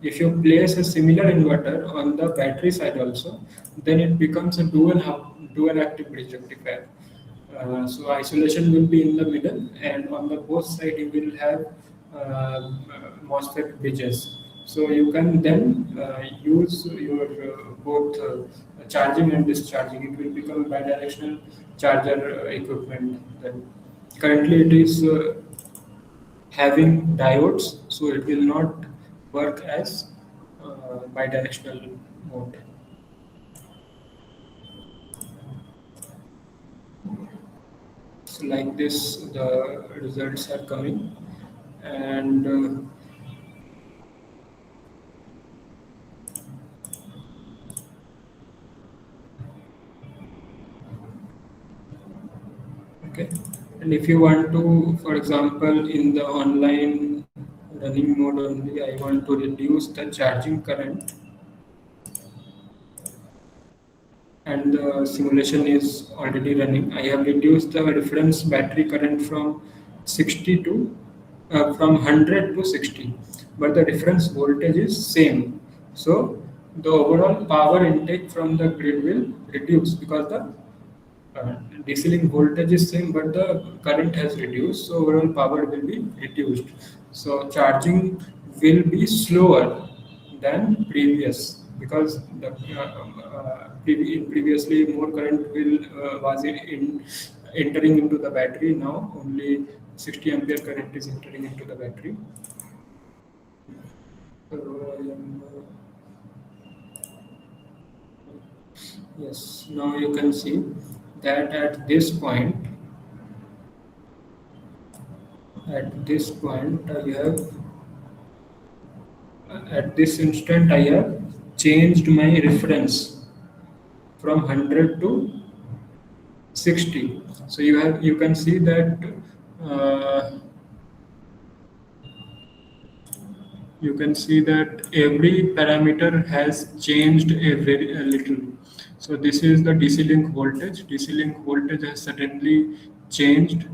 if you place a similar inverter on the battery side also, then it becomes a dual active bridge rectifier. So isolation will be in the middle, and on the both side you will have MOSFET bridges. So you can then use your both charging and discharging. It will become bidirectional charger equipment. Then currently it is having diodes, so it will not work as bidirectional mode. So like this, the results are coming, and okay. And if you want to, for example, in the online running mode only, I want to reduce the charging current, and the simulation is already running. I have reduced the reference battery current from 60 to from 100 to 60, but the reference voltage is same. So the overall power intake from the grid will reduce because the DC link voltage is same, but the current has reduced, so overall power will be reduced. So charging will be slower than previous because previously more current was entering into the battery. Now only 60 ampere current is entering into the battery. So yes, now you can see that at this point I have at this instant I have changed my reference from 100 to 60. So you can see that every parameter has changed a little. So this is the DC link voltage. DC link voltage has suddenly changed.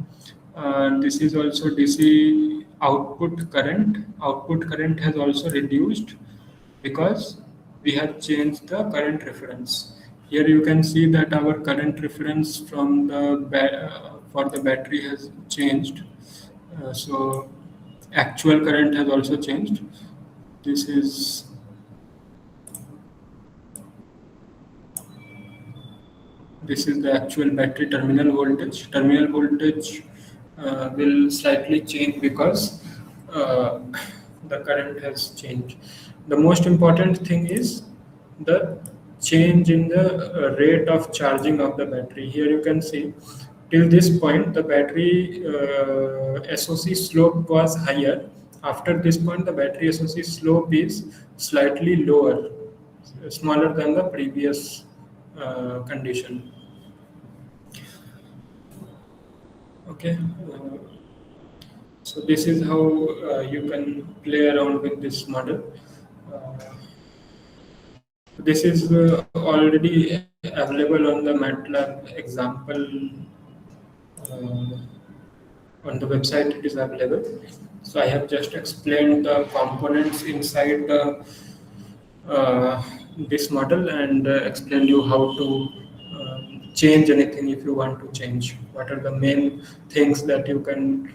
This is also DC output current. Output current has also reduced because we have changed the current reference. Here you can see that our current reference from the for the battery has changed. So actual current has also changed. This is the actual battery terminal voltage. Terminal voltage will slightly change because the current has changed. The most important thing is the change in the rate of charging of the battery. Here you can see till this point the battery SOC slope was higher. After this point the battery SOC slope is slightly lower, smaller than the previous condition. Okay, so this is how you can play around with this model. This is already available on the MATLAB example. On the website it is available. So I have just explained the components inside this model and explained you how to change anything if you want to change. What are the main things that you can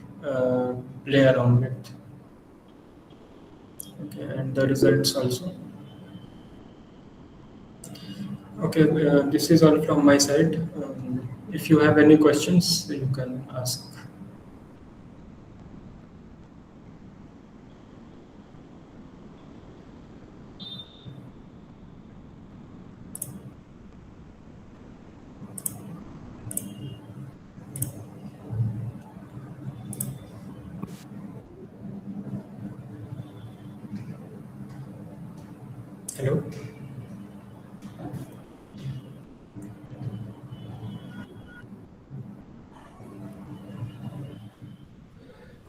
play around with? Okay, and the results also. Okay, this is all from my side. If you have any questions, you can ask. Hello?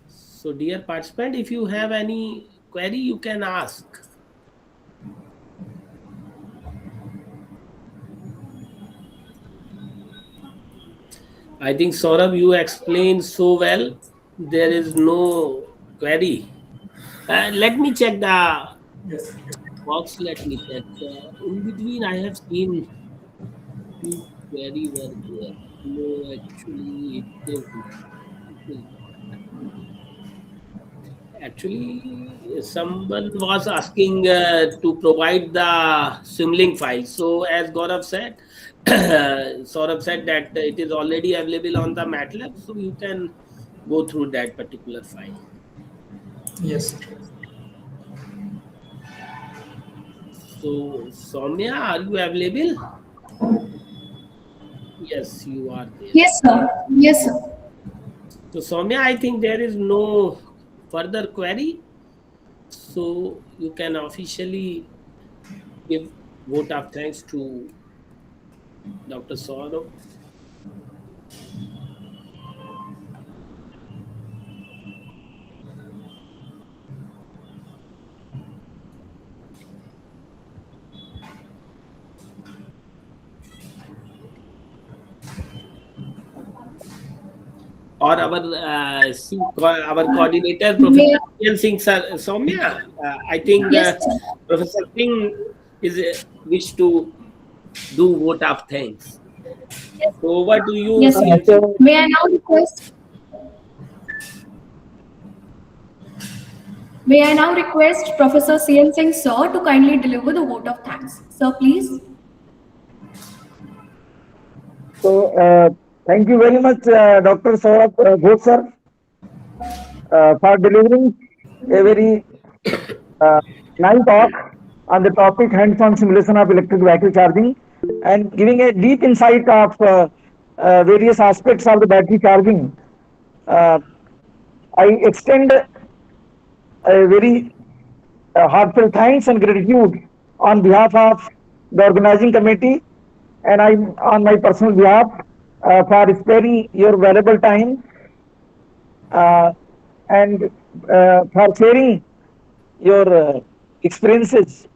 So, dear participant, if you have any query, you can ask. I think Saurabh, you explained so well. There is no query. Let me check the Yes. box. Let me check. In between, I have seen few query were there. No, actually, it is not. It is not. Actually, someone was asking to provide the Simlink file. So, as Gaurav said, Saurabh said that it is already available on the MATLAB, so you can go through that particular file. Yes. So, Soumya, are you available? Yes, you are there. Yes, sir. Yes, sir. So, Soumya, I think there is no further query. So, you can officially give vote of thanks to Dr. Saurabh. Or our coordinator, Professor Singh Sir, Soumya. I think Yes, sir. Professor Singh is wish to do vote of thanks. So over to you, Yes, sir. CM Singh. May I now request? May I now request Professor CN Singh, sir, to kindly deliver the vote of thanks. Sir, please. So, thank you very much, Dr. Saurabh Ghosh, sir, for delivering a very nice talk on the topic hands-on simulation of electric vehicle charging and giving a deep insight of various aspects of the battery charging. I extend a very heartfelt thanks and gratitude on behalf of the organizing committee and I, on my personal behalf, for sparing your valuable time and for sharing your experiences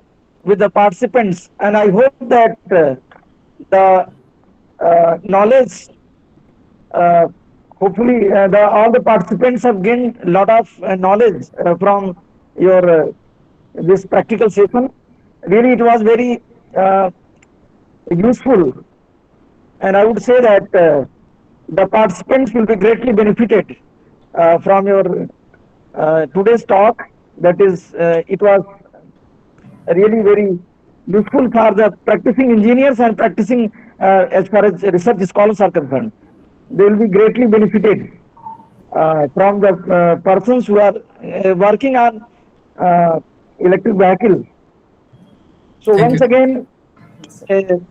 with the participants. And I hope that the knowledge, hopefully, all the participants have gained a lot of knowledge from your this practical session. Really, it was very useful, and I would say that the participants will be greatly benefited from your today's talk. That is, it was really very useful for the practicing engineers and practicing as far as research scholars are concerned. They will be greatly benefited from the persons who are working on electric vehicle. So Thank once you. again,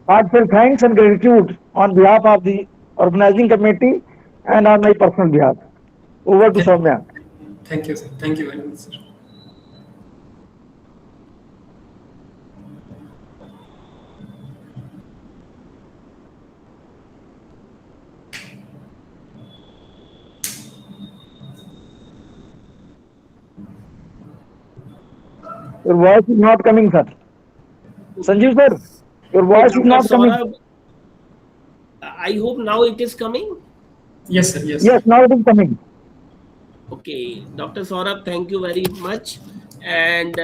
heartfelt thanks and gratitude on behalf of the organizing committee and on my personal behalf. Over to Soumya. Thank you, sir. Thank you very much, sir. Your voice is not coming, sir. Sanjeev sir, your voice is Dr. not coming. Saurabh, I hope now it is coming. Yes, sir. Yes. Yes, now it is coming. Okay, Dr. Saurabh, thank you very much. And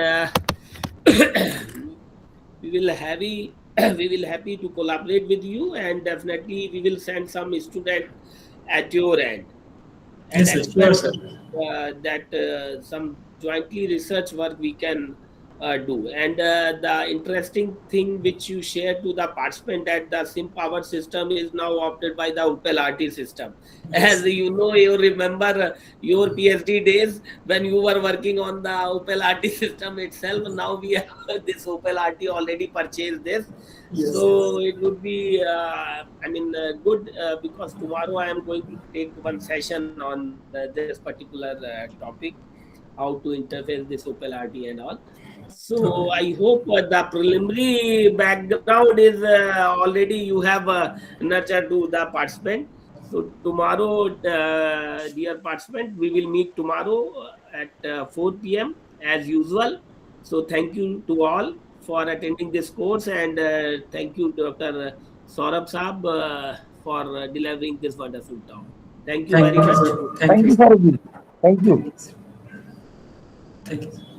we will we will happy to collaborate with you, and definitely we will send some student at your end, and Yes, sir. Sure, expect sir. that some jointly research work we can do. And the interesting thing which you share to the participant, that the sim power system is now opted by the Opel RT system. Yes. As you know, you remember your PhD days when you were working on the Opel RT system itself. Now we have this Opel RT already purchased this. Yes, So yes. it would be, I mean, good, because tomorrow I am going to take one session on this particular topic, how to interface this Opel RT and all. So Okay. I hope the preliminary background is already you have nurtured to the participant. So tomorrow, dear participant, we will meet tomorrow at 4 p.m. as usual. So thank you to all for attending this course, and thank you, Dr. Saurabh Saab, for delivering this wonderful talk. Thank you Thank very you, much. sir. Thank Thank you. you, Saurabh. Thank you. Thank you.